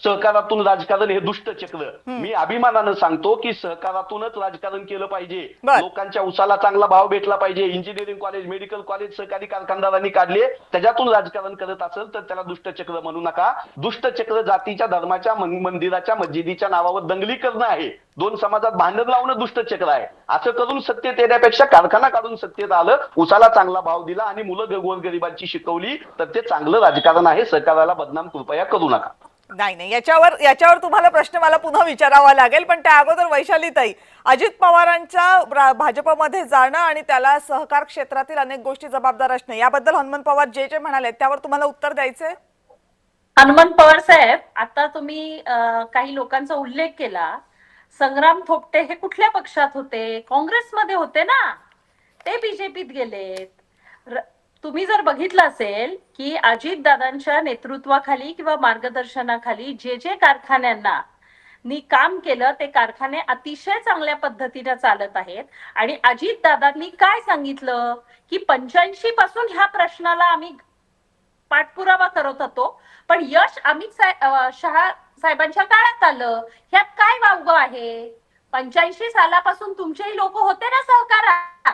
सहकारातून राजकारण हे दुष्ट चक्र. मी अभिमानानं सांगतो की सहकारातूनच राजकारण केलं पाहिजे. लोकांच्या उसाला चांगला भाव भेटला पाहिजे. इंजिनिअरिंग कॉलेज, मेडिकल कॉलेज सहकारी कारखानदारांनी काढले, त्याच्यातून राजकारण करत असेल तर त्याला दुष्ट चक्र म्हणू नका. दुष्ट चक्र जातीच्या, धर्माच्या, मंदिराच्या, मस्जिदीच्या नावावर दंगली करणं आहे. 2 समाजात भांडण लावणं दुष्ट चक्र आहे. असं करून सत्तेत येण्यापेक्षा कारखाना काढून सत्तेत आलं, उसाला चांगला भाव दिला आणि मुलं गोरगरिबांची शिकवली तर ते चांगलं राजकारण आहे. सहकाराला बदनाम कृपया करू नका. नाही, याच्यावर तुम्हाला प्रश्न मला पुन्हा विचारावा लागेल, पण त्या अगोदर वैशालीताई, अजित पवारांच्या भाजपमध्ये जाणं आणि त्याला सहकार क्षेत्रातील अनेक गोष्टी जबाबदार असणं याबद्दल हनुमंत पवार जे म्हणाले त्यावर तुम्हाला उत्तर द्यायचंय? हनुमंत पवार साहेब, आता तुम्ही काही लोकांचा उल्लेख केला. संग्राम थोपटे हे कुठल्या पक्षात होते? काँग्रेसमध्ये होते ना, ते बीजेपीत गेलेत. तुम्ही जर बघितलं असेल की अजितदादांच्या नेतृत्वाखाली किंवा मार्गदर्शनाखाली जे कारखान्यांना नी काम केलं ते कारखाने अतिशय चांगल्या पद्धतीने चालत आहेत. आणि अजितदादांनी काय सांगितलं की 85 पासून ह्या प्रश्नाला आम्ही पाठपुरावा करत होतो, पण यश अमित शहा साहेबांच्या काळात आलं. ह्यात काय वावगं आहे? 85 सालापासून तुमचेही लोक होते ना सहकारात,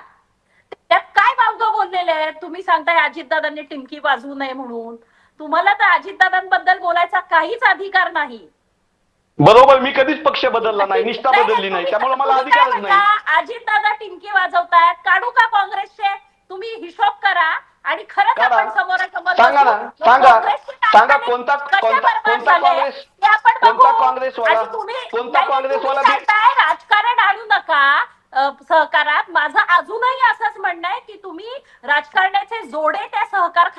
त्यात काय वावगं बोललेले आहेत? तुम्ही सांगताय अजितदादांनी टिमकी वाजवू नये म्हणून. तुम्हाला तर अजितदादांबद्दल बोलायचा काहीच अधिकार नाही. बरोबर, मी कधीच पक्ष बदलला नाही, निष्ठा बदलली नाही, त्यामुळे मला अधिकारच नाही. अजितदादा टिमकी वाजवतायत, काढू का काँग्रेसचे? तुम्ही हिशोब करा आणि खरंच आपण समोरासमोर सांगा ना, सांगा कोणता काँग्रेसवाला राजकारण आणू नका सहकारात. माझं अजूनही असंच म्हणणं आहे की तुम्ही राजकारणाचे जोडे त्या सहकार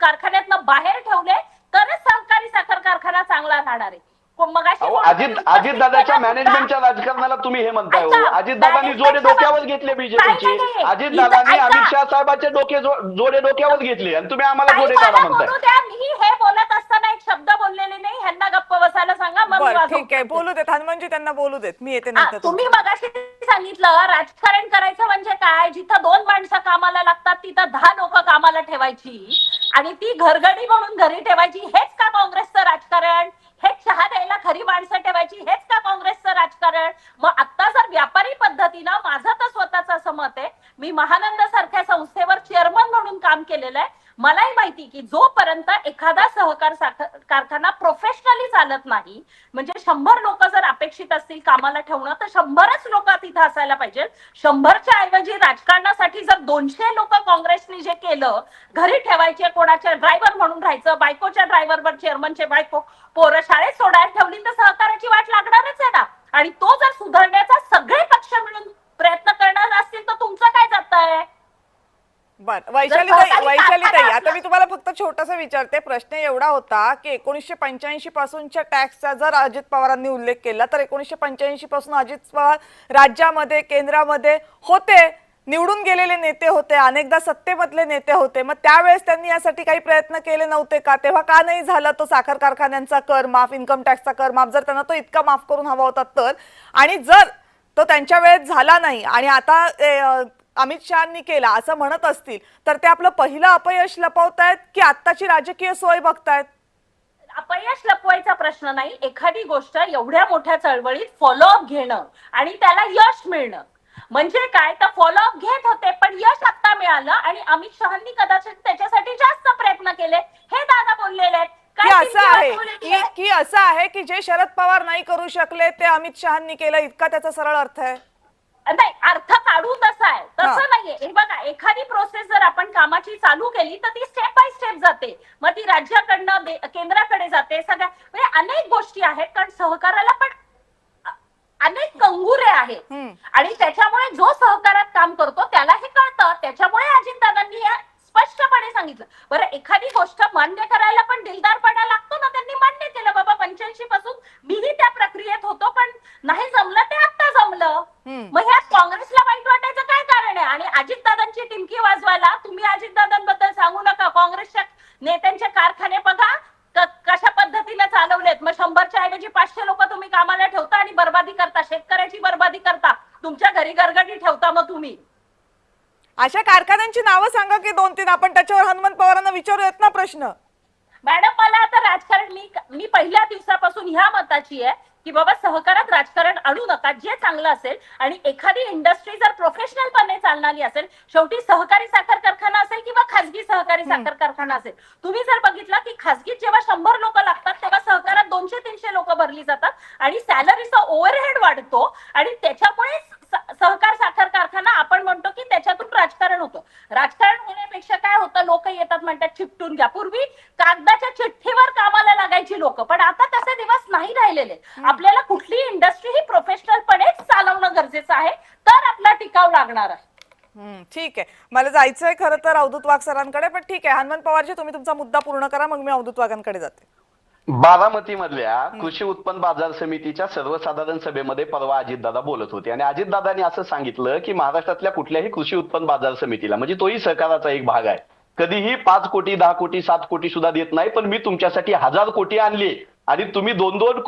कारखान्यातनं बाहेर ठेवले तरच सहकारी साखर कारखाना चांगला राहणार आहे. अजितदादाच्या मॅनेजमेंटच्या राजकारणाला तुम्ही हे म्हणताय हो? अजितदादांनी जोडे डोक्यावर घेतले बीजेपीचे, अजितदादांनी अमित शहा साहेबांचे जोडे डोक्यावर घेतले आणि तुम्ही आम्हाला जोडे काढा म्हणताय. मी हे बोलत असताना एक शब्द बोललेले नाही, ह्यांना गप्प बसायला सांगा. ठीक आहे, बोलू देत हनुमानजी, त्यांना बोलू देत, मी येते नंतर. तुम्ही मगाशी सांगितलं राजकारण करायचं म्हणजे काय? जिथं 2 माणसं कामाला लागतात तिथं 10 लोक कामाला ठेवायची आणि ती घरगडी म्हणून घरी ठेवायची. हेच का काँग्रेसचं राजकारण? हेच चहा द्यायला खरी माणसं ठेवायची? हेच का काँग्रेसचं राजकारण? मग आता जर व्यापारी पद्धतीनं, माझं तर स्वतःच असं मत आहे, मी महानंद सारख्या संस्थेवर चेअरमन म्हणून काम केलेलं आहे, मलाही माहिती की जोपर्यंत एखादा सहकार कारखाना प्रोफेशनली चालत नाही, म्हणजे 100 लोक जर अपेक्षित असतील कामाला ठेवणं तर 100च लोक तिथं असायला पाहिजे. 100च्या ऐवजी राजकारणासाठी जर 200 लोक काँग्रेसने जे केलं, घरी ठेवायचे, कोणाच्या ड्रायव्हर म्हणून राहायचं, बायकोच्या ड्रायव्हरवर चेअरमनचे बायको पोरं शाळेत सोडायला ठेवली तर सहकाराची वाट लागणारच आहे ना. आणि तो जर सुधारण्याचा सगळे पक्ष मिळून प्रयत्न करणार असतील तर तुमचं काय जात आहे? बर वैशालीताई आता मी तुम्हाला फक्त छोटासा विचारते. प्रश्न एवढा होता की 1985 पासूनच्या टॅक्सचा जर अजित पवारांनी उल्लेख केला तर 1985 पासून अजित पवार राज्यामध्ये केंद्रामध्ये होते, निवडून गेलेले नेते होते, अनेकदा सत्तेमधले नेते होते. मग त्यावेळेस त्यांनी यासाठी काही प्रयत्न केले नव्हते का? तेव्हा का नाही झाला तो साखर कारखान्यांचा कर माफ, इन्कम टॅक्सचा कर माफ, जर त्यांना तो इतका माफ करून हवा होता तर? आणि जर तो त्यांच्या वेळेत झाला नाही आणि आता अमित शहानी केला असं म्हणत असतील तर ते आपलं पहिलं अपयश लपवतायत की आत्ताची राजकीय सोय बघतायत? अपयश लपवायचा प्रश्न नाही. एखादी गोष्ट एवढ्या मोठ्या चळवळीत फॉलोअप घेणं आणि त्याला यश मिळणं म्हणजे काय, तर फॉलोअप घेत होते पण यश आता मिळालं आणि अमित शहानी कदाचित त्याच्यासाठी जास्त प्रयत्न केले हे दादा बोललेले आहेत. की असं आहे की जे शरद पवार नाही करू शकले ते अमित शहानी केलं, इतका त्याचा सरळ अर्थ आहे? नाही, अर्थ काढू तसा आहे, तसं नाहीये. हे बघा, एखादी प्रोसेस जर आपण कामाची चालू केली तर ती स्टेप बाय स्टेप जाते, मग ती राज्याकडनं केंद्राकडे जाते, सगळ्या म्हणजे अनेक गोष्टी आहेत. कारण सहकाराला पण अनेक कंगुरे आहेत आणि त्याच्यामुळे जो सहकारात काम करतो त्याला हे कळतं. त्याच्यामुळे अजितदादांनी हे स्पष्टपणे सांगितलं. बरं, एखादी गोष्ट मान्य करायला पण दिलदारपणा लागतो ना. त्यांनी मान्य केलं, बाबा 85 पासून मीही त्या प्रक्रियेत होतो पण नाही जमलं ते आता जमलं. मग ह्यात काँग्रेसला वाईट वाटायचं काय कारण आहे? आणि अजितदादांची टिमकी वाजवायला तुम्ही अजितदादांबद्दल सांगू नका. काँग्रेसच्या नेत्यांचे कारखाने बघा कशा पद्धतीने चालवलेत. मग 100च्या ऐवजी 500 लोक तुम्ही कामाला ठेवता आणि बर्बादी करता, शेतकऱ्याची बर्बादी करता, तुमच्या घरी गरगटी ठेवता. मग तुम्ही अशा कारखान्यांची नावं सांगा की 2-3, आपण त्याच्यावर हनुमंत पवारांना विचारूयात ना प्रश्न. मॅडम, मला आता राजकारण मी पहिल्या दिवसापासून ह्या मताची आहे की बाबा सहकारात राजकारण आणू नका. जे चांगलं असेल आणि एखादी इंडस्ट्री जर प्रोफेशनलपणे चालणारी असेल, शेवटी सहकारी साखर कारखाना असेल किंवा खासगी सहकारी साखर कारखाना असेल, तुम्ही जर बघितलं की खासगीत जेव्हा 100 लोक लागतात तेव्हा सहकारात 200-300 लोक भरली जातात आणि सॅलरीचा ओव्हरहेड वाढतो आणि त्याच्यामुळे सहकार साखर कारखाना आपण म्हणतो की त्याच्यातून राजकारण होतं. राजकारण होण्यापेक्षा काय होतं, लोक येतात म्हणतात चिपटून घ्या. पूर्वी कागदाच्या चिठ्ठीवर कामाला लागायची लोक, पण आता तसे दिवस नाही राहिलेले. आपल्याला कुठली इंडस्ट्री ही प्रोफेशनलपणेच चालवणं गरजेचं आहे, तर आपला टिकाव लागणार आहे. ठीक आहे, मला जायचंय खरं तर अवधूत वाघ सरांकडे, पण ठीक आहे हनुमंत पवारजी तुम्ही तुमचा मुद्दा पूर्ण करा, मग मी अवधूत वाघांकडे जाते. बारामतीमधल्या कृषी उत्पन्न बाजार समितीच्या सर्वसाधारण सभेमध्ये परवा अजितदादा बोलत होते आणि अजितदादांनी असं सांगितलं की महाराष्ट्रातल्या कुठल्याही कृषी उत्पन्न बाजार समितीला, म्हणजे तोही सहकाराचा एक भाग आहे, कधीही 5 कोटी 10 कोटी 7 कोटी सुद्धा देत नाही, पण मी तुमच्यासाठी 1000 कोटी आणले आणि तुम्ही 2-2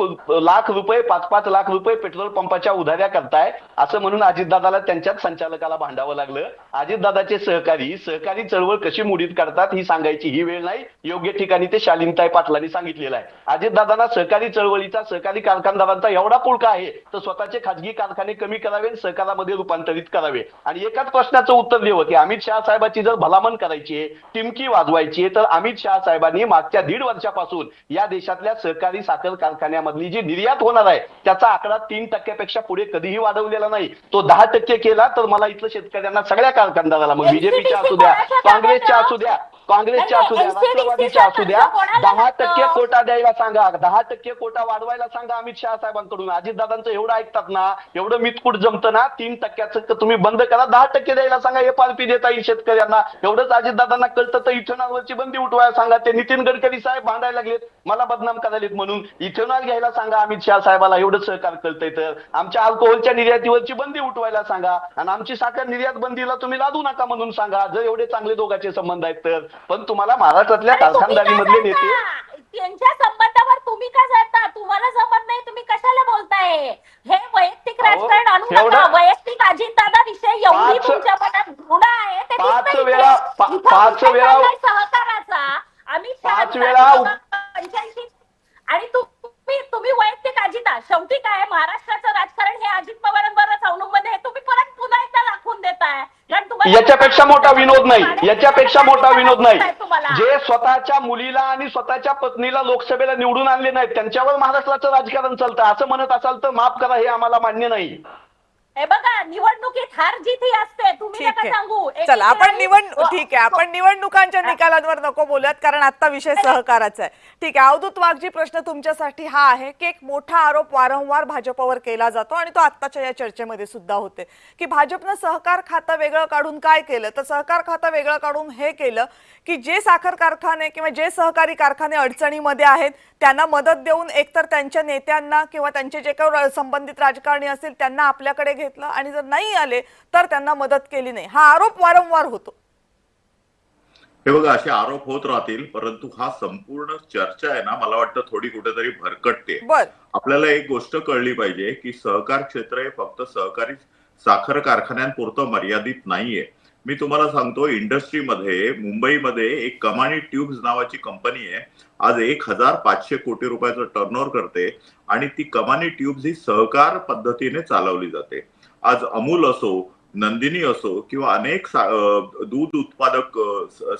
लाख रुपये 5-5 लाख रुपये पेट्रोल पंपाच्या उधाऱ्या करताय, असं म्हणून अजितदादाला त्यांच्याच संचालकाला भांडावं लागलं. अजितदादाचे सहकारी चळवळ कशी मुडीत काढतात ही सांगायची ही वेळ नाही, योग्य ठिकाणी ते शालिनीताई पाटलांनी सांगितलेलं आहे. अजितदादांना सहकारी चळवळीचा, सहकारी कारखानदारांचा एवढा पुळका आहे तर स्वतःचे खाजगी कारखाने कमी करावे, सहकारामध्ये रूपांतरित करावे. आणि एकाच प्रश्नाचं उत्तर द्यावं की अमित शहा साहेबांची जर भलामण करायची आहे, टिमकी वाजवायची आहे, तर अमित शहा साहेबांनी मागच्या 1.5 वर्षापासून या देशातल्या सहकारी साखर कारखान्यामधली जी निर्यात होणार आहे त्याचा आकडा 3% पुढे कधीही वाढवलेला नाही. तो 10% केला तर मला इथलं शेतकऱ्यांना, सगळ्या कारखानदाराला, मग बीजेपीच्या असू द्या, काँग्रेसच्या असू द्या, राष्ट्रवादीच्या असू द्या, 10% कोटा द्यायला सांगा, 10% कोटा वाढवायला सांगा अमित शहा साहेबांकडून. अजितदादांचं एवढं ऐकतात ना, एवढं मितकूट जमतं ना, 3% तुम्ही बंद करा, 10% द्यायला सांगा, एफआरपी देता येईल शेतकऱ्यांना. एवढंच अजितदादांना कळतं तर इथेनॉलवरची बंदी उठवायला सांगा. ते नितीन गडकरी साहेब भांडायला लागलेत, मला बदनाम करायलेत म्हणून. इथेनॉल घ्यायला सांगा अमित शहा साहेबाला, एवढं सहकार कळतंय तर. आमच्या अल्कोहोलच्या निर्यातीवरची बंदी उठवायला सांगा आणि आमची साखर निर्यात बंदीला तुम्ही लादू नका म्हणून सांगा, जर एवढे चांगले दोघांचे संबंध आहेत तर. पण तुम्हाला महाराष्ट्रातल्या कारखानदारीमधले नेते, त्यांच्या संबंधावर तुम्ही का जाता? तुम्हाला जमत नाही, तुम्ही कशाला बोलताय? हे वैयक्तिक राजकारण आणू नका. वैयक्तिक अजितदादा विषय एवढी तुमच्या मनात घृणा आहे ते 5 वेळा सहकाराचा अमित शहा 5 वेळा 85 आणि तुम्ही वैयक्तिक अजिता. शेवटी काय, महाराष्ट्राचं राजकारण हे अजित पवारांबरोबर अवलंबून आहे. तुम्ही परत पुन्हा एकदा दाखवून देताय. याच्यापेक्षा मोठा विनोद नाही, याच्यापेक्षा मोठा विनोद नाही. जे स्वतःच्या मुलीला आणि स्वतःच्या पत्नीला लोकसभेला निवडून आणले नाहीत त्यांच्यावर महाराष्ट्राचं राजकारण चालतं असं म्हणत असाल तर माफ करा, हे आम्हाला मान्य नाही. हे बघा, निवडणुकीत हार जीत ही असते, तुम्ही ठीक नका आहे. सांगू. चला आपण एकेकाळी- ठीक आहे, आपण निवडणुकांच्या निकालांवर नको बोलूयात, कारण आता विषय सहकाराचा आहे. ठीक आहे, अवधूत वाघजी, प्रश्न तुमच्यासाठी हा आहे की एक मोठा आरोप वारंवार भाजपवर केला जातो आणि तो आत्ताच्या या चर्चेमध्ये सुद्धा होते की भाजपनं सहकार खातं वेगळं काढून काय केलं, तर सहकार खातं वेगळं काढून हे केलं की जे साखर कारखाने किंवा जे सहकारी कारखाने अडचणीमध्ये आहेत त्यांना मदत देऊन एकतर त्यांच्या नेत्यांना किंवा त्यांचे जे काही संबंधित राजकारणी असतील त्यांना आपल्याकडे घेतलं आणि जर नाही आले तर त्यांना मदत केली नाही. हा आरोप वारंवार होतो. हे बघा, असे आरोप होत राहतील, परंतु हा संपूर्ण चर्चा आहे ना, मला वाटतं थोडी कुठेतरी भरकटते. बर, आपल्याला एक गोष्ट कळली पाहिजे की सहकार क्षेत्र हे फक्त सहकारी साखर कारखान्यांपुरतं मर्यादित नाहीये. मी तुम्हाला सांगतो, इंडस्ट्रीमध्ये मुंबईमध्ये एक कमानी ट्यूब्स नावाची कंपनी आहे. आज 1,500 कोटी रुपयाचं टर्नओव्हर करते आणि ती कमानी ट्यूब्स ही सहकार पद्धतीने चालवली जाते. आज अमूल असो, नंदिनी असो किंवा अनेक दूध उत्पादक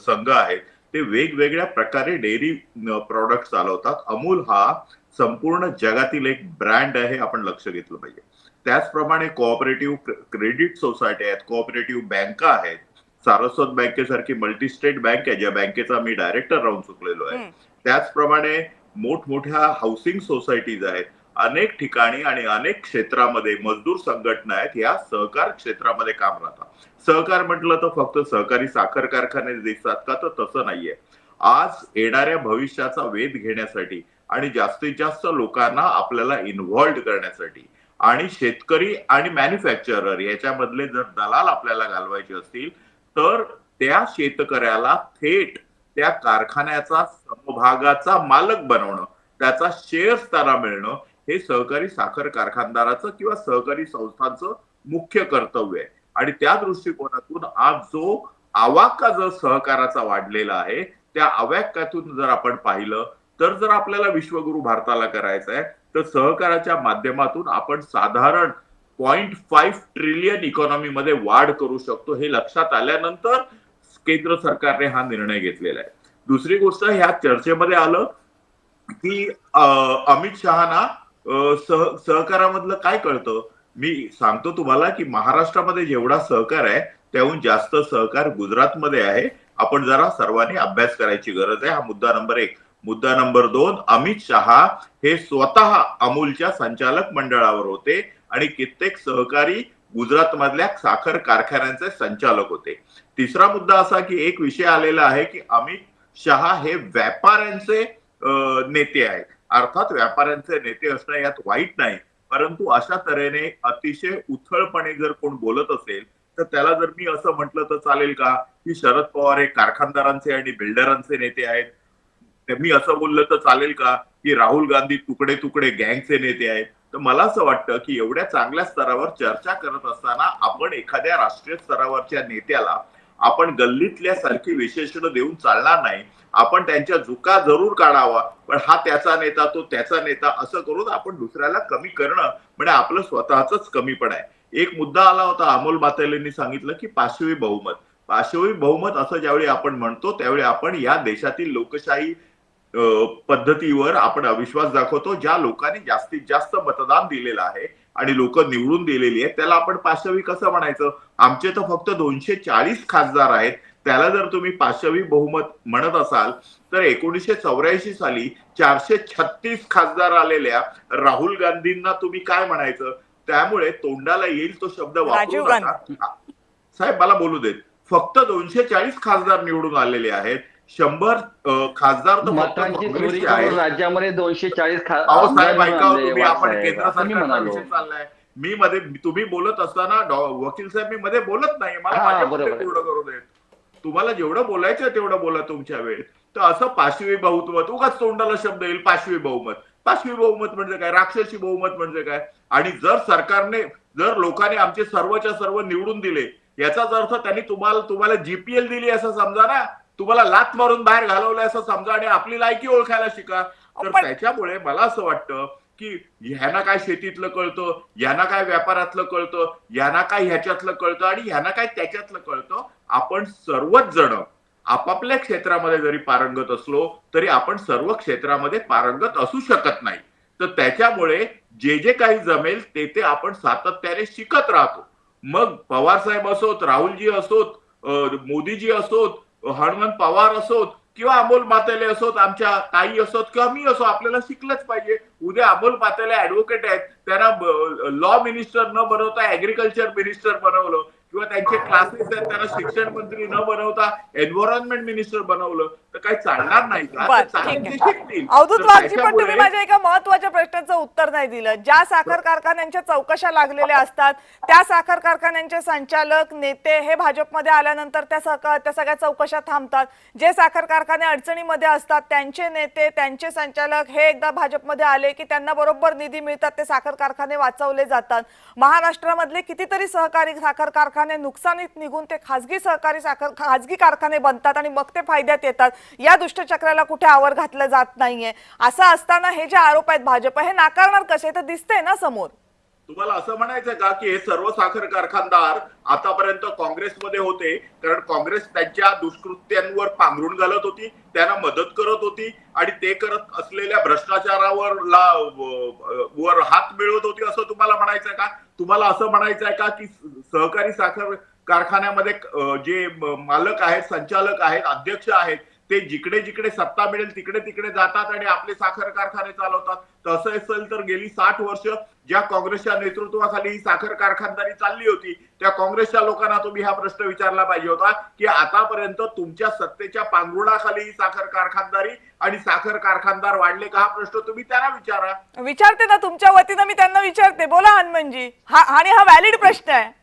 संघ आहेत, ते वेगवेगळ्या प्रकारे डेअरी प्रॉडक्ट चालवतात. अमूल हा संपूर्ण जगातील एक ब्रँड आहे, आपण लक्ष घेतलं पाहिजे. त्याचप्रमाणे कोऑपरेटिव्ह क्रेडिट सोसायटी आहेत, कोऑपरेटिव्ह बँका आहेत, सारस्वत बँकेसारखी मल्टीस्टेट बँक आहे, ज्या बँकेचा मी डायरेक्टर राहून चुकलेलो आहे. त्याचप्रमाणे मोठमोठ्या हाऊसिंग सोसायटीज आहेत. अनेक ठिकाणी आणि अनेक क्षेत्रामध्ये मजदूर संघटना आहेत, या सहकार क्षेत्रामध्ये काम राहतात. सहकार म्हटलं तर फक्त सहकारी साखर कारखाने दिसतात का, तर तसं नाहीये. आज येणाऱ्या भविष्याचा वेध घेण्यासाठी आणि जास्तीत जास्त लोकांना आपल्याला इन्व्हॉल्व करण्यासाठी आणि शेतकरी आणि मॅन्युफॅक्चरर याच्यामधले जर दलाल आपल्याला घालवायचे असतील, तर त्या शेतकऱ्याला थेट त्या कारखान्याचा समभागाचा मालक बनवणं, त्याचा शेअर्स त्याला मिळणं, हे सहकारी साखर कारखानदाराचं किंवा सहकारी संस्थांचं मुख्य कर्तव्य आहे. आणि त्या दृष्टिकोनातून आज जो आवाका जो सहकाराचा वाढलेला आहे, त्या आवाक्यातून जर आपण पाहिलं तर जर आपल्याला विश्वगुरु भारताला करायचं आहे, तर सहकाराच्या माध्यमातून आपण साधारण 0.5 ट्रिलियन इकॉनॉमीमध्ये वाढ करू शकतो. हे लक्षात आल्यानंतर केंद्र सरकारने हा निर्णय घेतलेला आहे. दुसरी गोष्ट, ह्या चर्चेमध्ये आलं की अमित शहाना सहकारामधलं काय कळतं. मी सांगतो तुम्हाला की महाराष्ट्रामध्ये जेवढा सहकार आहे त्याहून जास्त सहकार गुजरातमध्ये आहे. आपण जरा सर्वांनी अभ्यास करायची गरज आहे. हा मुद्दा नंबर 1. मुद्दा नंबर 2, अमित शहा हे स्वतः अमूलच्या संचालक मंडळावर होते आणि कित्येक सहकारी गुजरातमधल्या साखर कारखान्यांचे संचालक होते. तिसरा मुद्दा असा की एक विषय आलेला आहे की अमित शहा हे व्यापाऱ्यांचे नेते आहेत. अर्थात व्यापाऱ्यांचे नेते असणं यात वाईट नाही, परंतु अशा तऱ्हेने अतिशय उथळपणे जर कोण बोलत असेल तर त्याला जर मी असं म्हटलं तर चालेल का की शरद पवार हे कारखानदारांचे आणि बिल्डरांचे नेते आहेत? मी असं बोललं तर चालेल का की राहुल गांधी तुकडे तुकडे गँगचे नेते आहेत? तर मला असं वाटतं की एवढ्या चांगल्या स्तरावर चर्चा करत असताना आपण एखाद्या राष्ट्रीय स्तरावरच्या नेत्याला आपण गल्लीतल्या सारखी विशेषणं देऊन चालणार नाही. आपण त्यांच्या चुका जरूर काढावा, पण हा त्याचा नेता, तो त्याचा नेता असं करून आपण दुसऱ्याला कमी करणं म्हणजे आपलं स्वतःच कमीपण आहे. एक मुद्दा आला होता, अमोल मातेलेंनी सांगितलं की पाशवी बहुमत. पाशवी बहुमत असं ज्यावेळी आपण म्हणतो त्यावेळी आपण या देशातील लोकशाही पद्धतीवर आपण अविश्वास दाखवतो. ज्या लोकांनी जास्तीत जास्त मतदान दिलेलं आहे आणि लोक निवडून दिलेली आहेत त्याला आपण पाशवी कसं म्हणायचं? आमचे तर फक्त 240 खासदार आहेत, त्याला जर तुम्ही पाशवी बहुमत म्हणत असाल तर 1984 साली 436 खासदार आलेल्या राहुल गांधींना तुम्ही काय म्हणायचं? त्यामुळे तोंडाला येईल तो शब्द वापरू नका. साहेब मला बोलू देत. फक्त 240 खासदार निवडून आलेले आहेत. 100 खासदार तर फक्त काँग्रेसचे आहेत. राज्यामध्ये 240 साहेब ऐकावं तुम्ही, आपण केंद्र सरकारचा विषय चाललाय. मी मध्ये तुम्ही बोलत असताना वकील साहेब मी मध्ये बोलत नाही, मला तेवढं करू देत. तुम्हाला जेवढं बोलायचं तेवढं बोला तुमच्या वेळ. तर असं पाशवी बहुमत उगाच तोंडाला शब्द येईल पाशवी बहुमत. पाशवी बहुमत म्हणजे काय? राक्षसी बहुमत म्हणजे काय? आणि जर सरकारने जर लोकांनी आमचे सर्वच्या सर्व निवडून दिले याचाच अर्थ त्यांनी तुम्हाला जीपीएल दिली असं समजा ना, तुम्हाला लात मारून बाहेर घालवलंय असं समजा आणि आपली लायकी ओळखायला शिका. तर त्याच्यामुळे मला असं वाटतं की ह्यांना काय शेतीतलं कळतं, ह्यांना काय व्यापारातलं कळतं, ह्यांना काय ह्याच्यातलं कळतं आणि ह्यांना काय त्याच्यातलं कळतं. आपण सर्वच जण आपापल्या क्षेत्रामध्ये जरी पारंगत असलो तरी आपण सर्व क्षेत्रामध्ये पारंगत असू शकत नाही. तर त्याच्यामुळे जे जे काही जमेल ते आपण सातत्याने शिकत राहतो. मग पवार साहेब असोत, राहुलजी असोत, मोदीजी असोत, हनुमंत पवार असोत किंवा अमोल मातेले असोत, आमच्या ताई असोत किंवा मी असो, आपल्याला शिकलंच पाहिजे. उद्या अमोल मातेले ऍडव्होकेट आहेत, त्यांना लॉ मिनिस्टर न बनवता ऍग्रिकल्चर मिनिस्टर बनवलं, किंवा त्यांचे क्लासेस आहेत त्यांना शिक्षण मंत्री न बनवता एन्व्हायरमेंट मिनिस्टर बनवलं, तर काही चालणार नाही का? बर, तर चालेल, ठीक ते आहे. शिकतील. अवधूत तर वाघजी, पण तुम्ही त्याच्यामुळे माझ्या एका महत्वाच्या प्रश्नाचं उत्तर नाही दिलं. ज्या साखर कारखान्यांच्या चौकशा लागलेल्या असतात त्या साखर कारखान्यांचे संचालक नेते हे भाजपमध्ये आल्यानंतर त्या सगळ्या चौकशा थांबतात. जे साखर कारखाने अडचणीमध्ये असतात त्यांचे नेते त्यांचे संचालक हे एकदा भाजपमध्ये आले की त्यांना बरोबर निधी मिळतात, ते साखर कारखाने वाचवले जातात. महाराष्ट्रामधले कितीतरी सहकारी साखर कारखाने नुकसानीत निघून ते खाजगी कारखाने बनतात आणि मग ते फायद्यात येतात. या दुष्टचक्राला कुठे आवर घातलं जात नाहीये. असं असताना हे जे आरोप आहेत भाजप हे नाकारणार कसे? तर दिसतंय ना समोर. तुम्हाला असं म्हणायचं का की हे सर्व साखर कारखानदार आतापर्यंत काँग्रेसमध्ये होते कारण काँग्रेस त्यांच्या दुष्कृत्यांवर पांघरून घालत होती, त्यांना मदत करत होती आणि ते करत असलेल्या भ्रष्टाचारावर वर हात मिळवत होती असं तुम्हाला म्हणायचंय का? तुम्हाला असं म्हणायचंय का की सहकारी साखर कारखान्यामध्ये जे मालक आहेत, संचालक आहेत, अध्यक्ष आहेत, ते जिकडे जिकडे सत्ता मिळेल तिकडे तिकडे जातात आणि आपले साखर कारखाने चालवतात? तसं असेल तर गेली 60 वर्ष ज्या काँग्रेसच्या नेतृत्वाखाली ही साखर कारखानदारी चालली होती त्या काँग्रेसच्या लोकांना तुम्ही हा प्रश्न विचारला पाहिजे होता की आतापर्यंत तुमच्या सत्तेच्या पांघरुणाखाली ही साखर कारखानदारी आणि साखर कारखानदार वाढले का? हा प्रश्न तुम्ही त्यांना विचारा. विचारते ना तुमच्या वतीनं, मी त्यांना विचारते. बोला हनुमंतजी. आणि हा व्हॅलिड प्रश्न आहे.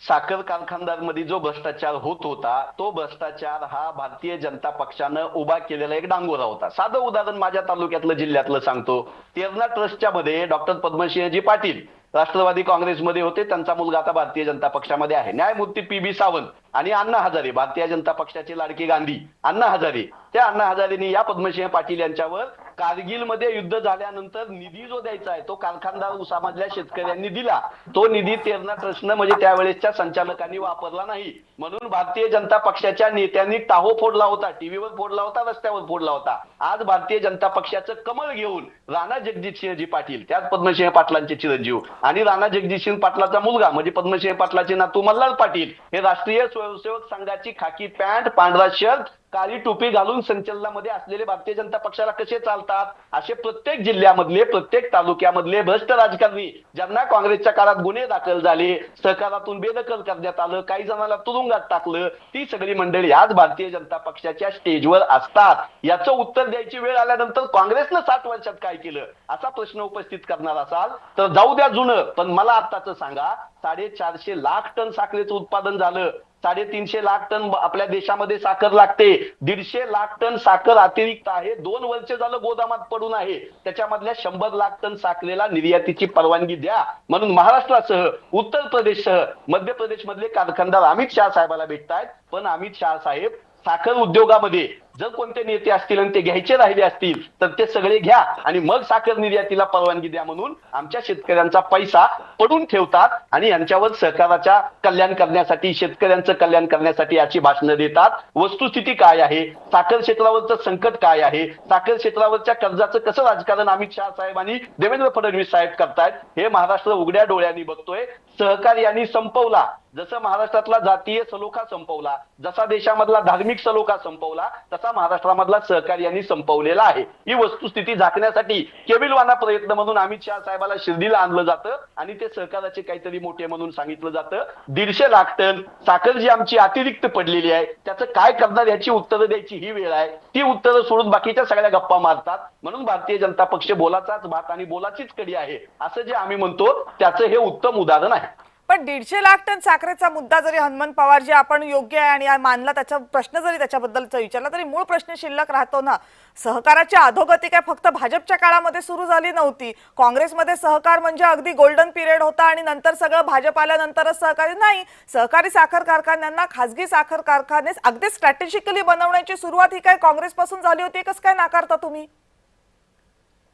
साखर कारखानदारमध्ये जो भ्रष्टाचार होत होता तो भ्रष्टाचार हा भारतीय जनता पक्षानं उभा केलेला एक डांगोरा होता. साधं उदाहरण माझ्या तालुक्यातलं जिल्ह्यातलं सांगतो. तेरणा ट्रस्टच्या मध्ये डॉक्टर पद्मसिंहजी पाटील राष्ट्रवादी काँग्रेसमध्ये होते, त्यांचा मुलगा आता भारतीय जनता पक्षामध्ये आहे. न्यायमूर्ती पी.बी. सावंत आणि अण्णा हजारे, भारतीय जनता पक्षाचे लाडके गांधी अण्णा हजारे, त्या अण्णा हजारेंनी या पद्मसिंह पाटील यांच्यावर कारगिलमध्ये युद्ध झाल्यानंतर निधी जो द्यायचा आहे तो कारखानदार समाजल्या शेतकऱ्यांनी दिला. तो निधी तेरणा ट्रस्टनं म्हणजे त्यावेळेसच्या संचालकांनी वापरला नाही, म्हणून भारतीय जनता पक्षाच्या नेत्यांनी टाहो फोडला होता, टीव्हीवर फोडला होता, रस्त्यावर फोडला होता. आज भारतीय जनता पक्षाचं कमळ घेऊन राणा जगजितसिंहजी पाटील, त्याच पद्मसिंह पाटलांचे चिरंजीव, आणि राणा जगजितसिंह पाटलाचा मुलगा म्हणजे पद्मसिंह पाटलाचे नातू मल्हार पाटील हे राष्ट्रीय स्वयंसेवक संघाची खाकी पॅन्ट, पांढरा शर्ट, काळी टोपी घालून संचलनामध्ये असलेले भारतीय जनता पक्षाला कसे चालतात? असे प्रत्येक जिल्ह्यामधले, प्रत्येक तालुक्यामधले भ्रष्ट राजकारणी ज्यांना काँग्रेसच्या काळात गुन्हे दाखल झाले, सहकारातून बेदखल करण्यात आलं, काही जणांना तुरुंगात टाकलं, ती सगळी मंडळी आज भारतीय जनता पक्षाच्या स्टेजवर असतात. याचं उत्तर द्यायची वेळ आल्यानंतर काँग्रेसनं 60 वर्षात काय केलं असा प्रश्न उपस्थित करणार असाल तर जाऊ द्या जुनं, पण मला आत्ताच सांगा. 450 लाख टन साखरेचं उत्पादन झालं, 350 लाख टन आपल्या देशामध्ये साखर लागते, 150 लाख टन साखर अतिरिक्त आहे, 2 वर्ष झालं गोदामात पडून आहे, त्याच्यामधल्या 100 लाख टन साखरेला निर्यातीची परवानगी द्या. म्हणून महाराष्ट्रासह उत्तर प्रदेशसह मध्य प्रदेश मधले कारखानदार अमित शहा साहेबाला भेटतायत, पण अमित शहा साहेब साखर उद्योगामध्ये जर कोणते नेते असतील आणि ते घ्यायचे राहिले असतील तर ते सगळे घ्या आणि मग साखर निर्यातीला परवानगी द्या म्हणून आमच्या शेतकऱ्यांचा पैसा पडून ठेवतात आणि यांच्यावर सरकाराच्या कल्याण करण्यासाठी, शेतकऱ्यांचं कल्याण करण्यासाठी याची भाषणं देतात. वस्तुस्थिती काय आहे, साखर क्षेत्रावरचं संकट काय आहे, साखर क्षेत्रावरच्या कर्जाचं कसं राजकारण अमित शहा साहेब आणि देवेंद्र फडणवीस साहेब करतायत हे महाराष्ट्र उघड्या डोळ्यांनी बघतोय. सहकार्याने संपवला, जसं महाराष्ट्रातला जातीय सलोखा संपवला, जसा देशामधला धार्मिक सलोखा संपवला, तसा महाराष्ट्रामधला सहकार्याने संपवलेला आहे. ही वस्तुस्थिती झाकण्यासाठी केविलवाना प्रयत्न म्हणून अमित शहा साहेबाला शिर्डीला आणलं जातं आणि ते सहकाराचे काहीतरी मोठे म्हणून सांगितलं जातं. 150 लाख टन साखर जी आमची अतिरिक्त पडलेली आहे त्याचं काय करणार याची उत्तरं द्यायची ही वेळ आहे. ती उत्तरं सोडून बाकीच्या सगळ्या गप्पा मारतात. म्हणून भारतीय जनता पक्ष बोलाचाच भात आणि बोलाचीच कडी आहे असं जे आम्ही म्हणतो त्याचं हे उत्तम उदाहरण आहे. पण 150 लाख टन साखरेचा मुद्दा जरी हनुमंत पवार जी आपण योग्य आहे आणि मानला, त्याचा प्रश्न जरी त्याच्याबद्दलचा विचारला तरी मूळ प्रश्न शिल्लक राहतो ना. सहकाराची अधोगती काय फक्त भाजपच्या काळामध्ये सुरू झाली नव्हती. काँग्रेसमध्ये सहकार म्हणजे अगदी गोल्डन पिरियड होता आणि नंतर सगळं भाजप आल्यानंतरच सहकारी नाही. सहकारी साखर कारखान्यांना खासगी साखर कारखाने अगदी स्ट्रॅटेजिकली बनवण्याची सुरुवात ही काय काँग्रेसपासून झाली होती, कसं काय नाकारता तुम्ही?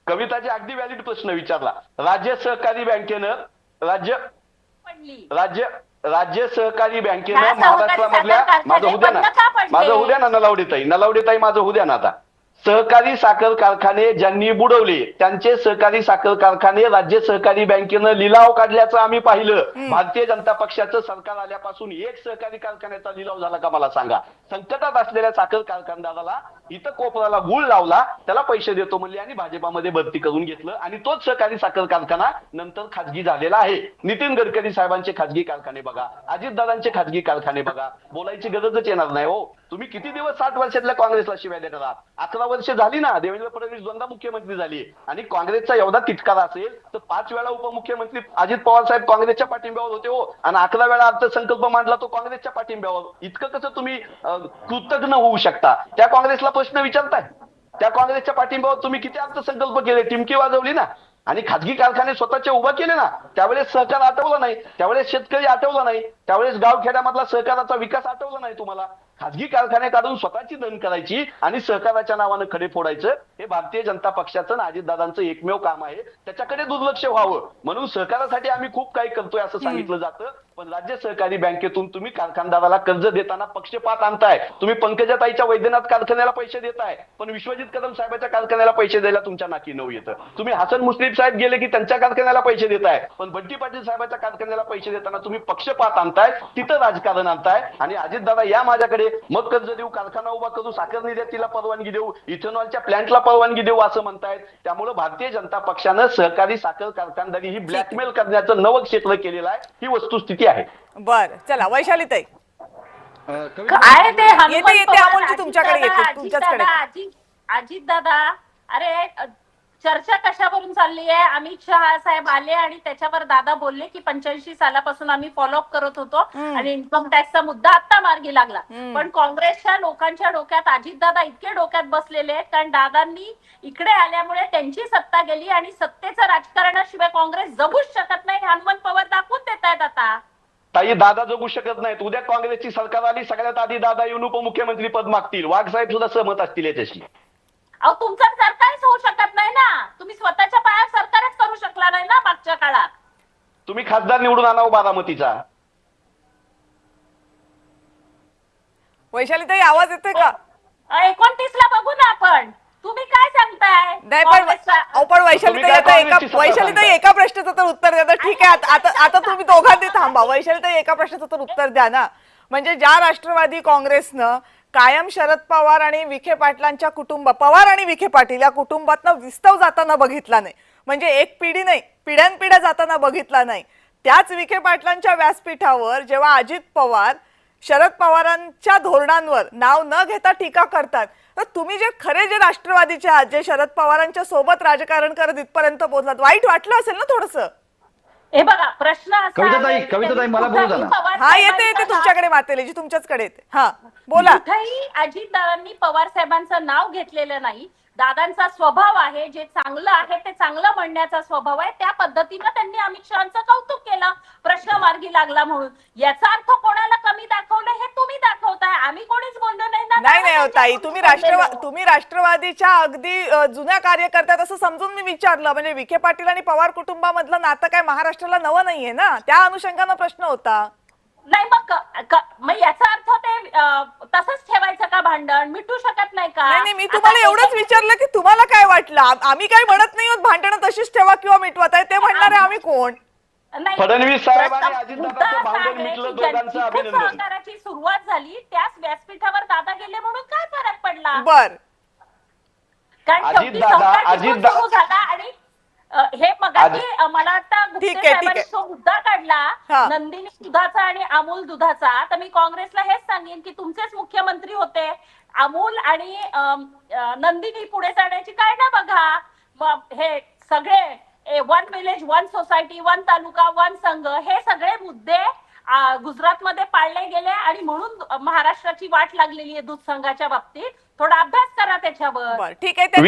कविताजी अगदी व्हॅलिड प्रश्न विचारला. राज्य सहकारी बँकेनं राज्य सहकारी बँकेनं महाराष्ट्रामधल्या माझं उद्या ना नलावडेताई माझं उद्या ना आता सहकारी साखर कारखाने ज्यांनी बुडवले त्यांचे सहकारी साखर कारखाने राज्य सहकारी बँकेनं लिलाव काढल्याचं आम्ही पाहिलं. भारतीय जनता पक्षाचं सरकार आल्यापासून एक सहकारी कारखान्याचा लिलाव झाला का मला सांगा? संकटात असलेल्या साखर कारखानदाराला इथं कोपराला गुळ लावला, त्याला पैसे देतो म्हणले आणि भाजपामध्ये भरती करून घेतलं आणि तोच सहकारी साखर कारखाना नंतर खाजगी झालेला आहे. नितीन गडकरी साहेबांचे खाजगी कारखाने बघा, अजितदादांचे खाजगी कारखाने बघा, बोलायची गरजच येणार नाही हो. तुम्ही किती दिवस 60 वर्षातल्या काँग्रेसला शिवाय देणार आहात? 11 वर्ष झाली ना, देवेंद्र फडणवीस दोनदा मुख्यमंत्री झाली आणि काँग्रेसचा एवढा तिटकारा असेल तर 5 वेळा उपमुख्यमंत्री अजित पवार साहेब काँग्रेसच्या पाठिंब्यावर होते हो आणि 11 वेळा अर्थसंकल्प मांडला तो काँग्रेसच्या पाठिंब्यावर. इतकं कसं तुम्ही कृतज्ञ होऊ शकता? त्या काँग्रेसला प्रश्न विचारताय? त्या काँग्रेसच्या पाठिंब्यावर तुम्ही किती अर्थसंकल्प केले, टिमकी वाजवली ना, आणि खाजगी कारखाने स्वतःचे उभा केले ना. त्यावेळेस सहकार आठवला नाही, त्यावेळेस शेतकरी आठवला नाही, त्यावेळेस गावखेड्यामधला सहकाराचा विकास आठवला नाही तुम्हाला. खाजगी कारखाने काढून स्वतःची धन करायची आणि सहकाराच्या नावानं खडे फोडायचं हे भारतीय जनता पक्षाचं आणि अजितदादांचं एकमेव काम आहे. त्याच्याकडे दुर्लक्ष व्हावं म्हणून सहकारासाठी आम्ही खूप काही करतोय असं सांगितलं जातं. पण राज्य सहकारी बँकेतून तुम्ही कारखानदाराला कर्ज देताना पक्षपात आणताय. तुम्ही पंकजाताईच्या वैद्यनाथ कारखान्याला पैसे देताय पण विश्वजित कदम साहेबांच्या कारखान्याला पैसे द्यायला तुमच्या नाकी नऊ येतं. तुम्ही हसन मुश्रीफ साहेब गेले की त्यांच्या कारखान्याला पैसे देताय पण बंटी पाटील साहेबांच्या कारखान्याला पैसे देताना तुम्ही पक्षपात आणताय, तिथं राजकारण आणताय. आणि अजितदादा या माझ्याकडे, मग कर्ज देऊ, कारखाना उभा करू, साखर निर्यातीला परवानगी देऊ, इथेनॉलच्या प्लांटला परवानगी देऊ असं म्हणतायत. त्यामुळे भारतीय जनता पक्षानं सहकारी साखर कारखानदारी ही ब्लॅकमेल करण्याचं नवं क्षेत्र केलेलं आहे. ही वस्तुस्थिती आहे. बर, चला वैशाली ताई. काय ते येते येते अमोलजी तुमच्याकडे येते, तुमच्याचकडे. अजित दादा, अरे चर्चा कशावरून चालली आहे? अमित शहा साहेब आले आणि त्याच्यावर दादा बोलले की 85 सालापासून आम्ही फॉलोअप करत होतो आणि इन्कम टॅक्सचा मुद्दा आता मार्गी लागला. पण काँग्रेसच्या लोकांच्या डोक्यात अजितदादा इतके डोक्यात बसलेले आहेत कारण दादांनी इकडे आल्यामुळे त्यांची सत्ता गेली आणि सत्तेचं राजकारणाशिवाय काँग्रेस जगूच शकत नाही. हनुमंत पवार दाखवून देत आहेत आता. ताई, दादा जगू शकत नाहीत. उद्या काँग्रेसची सरकार आली, सगळ्यात आधी दादा येऊन उपमुख्यमंत्री पद मागतील. वाघ साहेब सुद्धा सहमत असतील याच्याशी. अहो, तुमचं सरकारच होऊ शकत नाही ना. तुम्ही स्वतःच्या पायावर सरकारच करू शकला नाही ना मागच्या काळात. तुम्ही खासदार निवडून आणावं बारामतीचा. वैशाली ताई आवाज येतोय का? 29 ला बघू ना आपण. तुम्ही काय सांगताय? नाही पण वैशाली ताई एका प्रश्नाचं तर उत्तर द्या. ठीक आहे, आता तुम्ही दोघांनी थांबा. वैशाली ताई एका प्रश्नाचं तर उत्तर द्या ना. म्हणजे ज्या राष्ट्रवादी काँग्रेसनं कायम शरद पवार आणि विखे पाटलांच्या पवार आणि विखे पाटील या कुटुंबातनं विस्तव जाताना बघितला नाही, म्हणजे एक पिढी नाही पिढ्यानपिढ्या जाताना बघितला नाही. त्याच विखे पाटलांच्या व्यासपीठावर जेव्हा अजित पवार शरद पवारांच्या धोरणांवर नाव न घेता टीका करतात, तर तुम्ही जे राष्ट्रवादीचे आहात, जे शरद पवारांच्या सोबत राजकारण करत इथपर्यंत पोहोचलात, वाईट वाटलं असेल ना थोडंसं? हे बघा, प्रश्न कविताताई मला बोलू द्या ना. हा, येते तुमच्याकडे मातेलीजी, तुमच्याचकडे येते. हा बोला. अजितदादांनी पवार साहेबांचं नाव घेतलेलं नाही. दादांचा स्वभाव आहे, जे चांगलं आहे ते चांगलं म्हणण्याचा स्वभाव आहे. त्या पद्धतीनं त्यांनी अमित शहांचं कौतुक केलं, प्रश्न मार्गी लागला म्हणून. याचा अर्थ कोणाला कमी दाखवलं हे तुम्ही दाखवताय, आम्ही कोणीच बोललो नाही ना. नाही ताई, तुम्ही राष्ट्रवादीच्या अगदी जुन्या कार्यकर्त्यात असं समजून मी विचारलं. म्हणजे विखे पाटील आणि पवार कुटुंबामधलं नातं काय महाराष्ट्राला नवं नाहीये ना, त्या अनुषंगानं प्रश्न होता. नाही मग याचा अर्थ ते तसंच ठेवायचं का भांडण? मिटू शकत नाही का? नाही, मी तुम्हाला एवढंच विचारलं की तुम्हाला काय वाटलं. आम्ही काय म्हणत नाही आहोत भांडणं तशीच ठेवा किंवा मिटवत आहे, ते म्हणणारे आम्ही कोण? फडणवीस साहेब आणि अजितदादांचं भांडण मिटलं, दोघांचं अभिनंदन. सहकाराची सुरुवात झाली त्याच व्यासपीठावर दादा गेले म्हणून काय फरक पडला? बर, कारण सुरू झाला आणि हे मगाशी मला वाटतं गुप्ते साहेबांनी जो मुद्दा काढला नंदिनी दुधाचा आणि अमूल दुधाचा, तर मी काँग्रेसला हेच सांगेन की तुमचेच मुख्यमंत्री होते. अमूल आणि नंदिनी पुढे जाण्याची काय ना बघा. हे सगळे 1 विलेज 1 सोसायटी 1 तालुका 1 संघ हे सगळे मुद्दे गुजरातमध्ये पाळले गेले आणि म्हणून महाराष्ट्राची वाट लागलेली आहे दूध संघाच्या बाबतीत. थोडा अभ्यास करा त्याच्यावर. ठीक आहे.